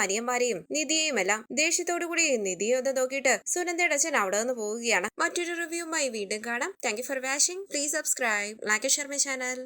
[SPEAKER 1] അനിയന്മാരെയും നിധിയെയും എല്ലാം. ദേഷ്യത്തോടുകൂടി നിധിയെ ഒന്ന് നോക്കിയിട്ട് സുനന്ദയുടെ അച്ഛൻ അവിടെ നിന്ന് പോവുകയാണ്. മറ്റൊരു റിവ്യൂമായി വീണ്ടും കാണാം. Thank you for watching. Please subscribe, like, share my channel.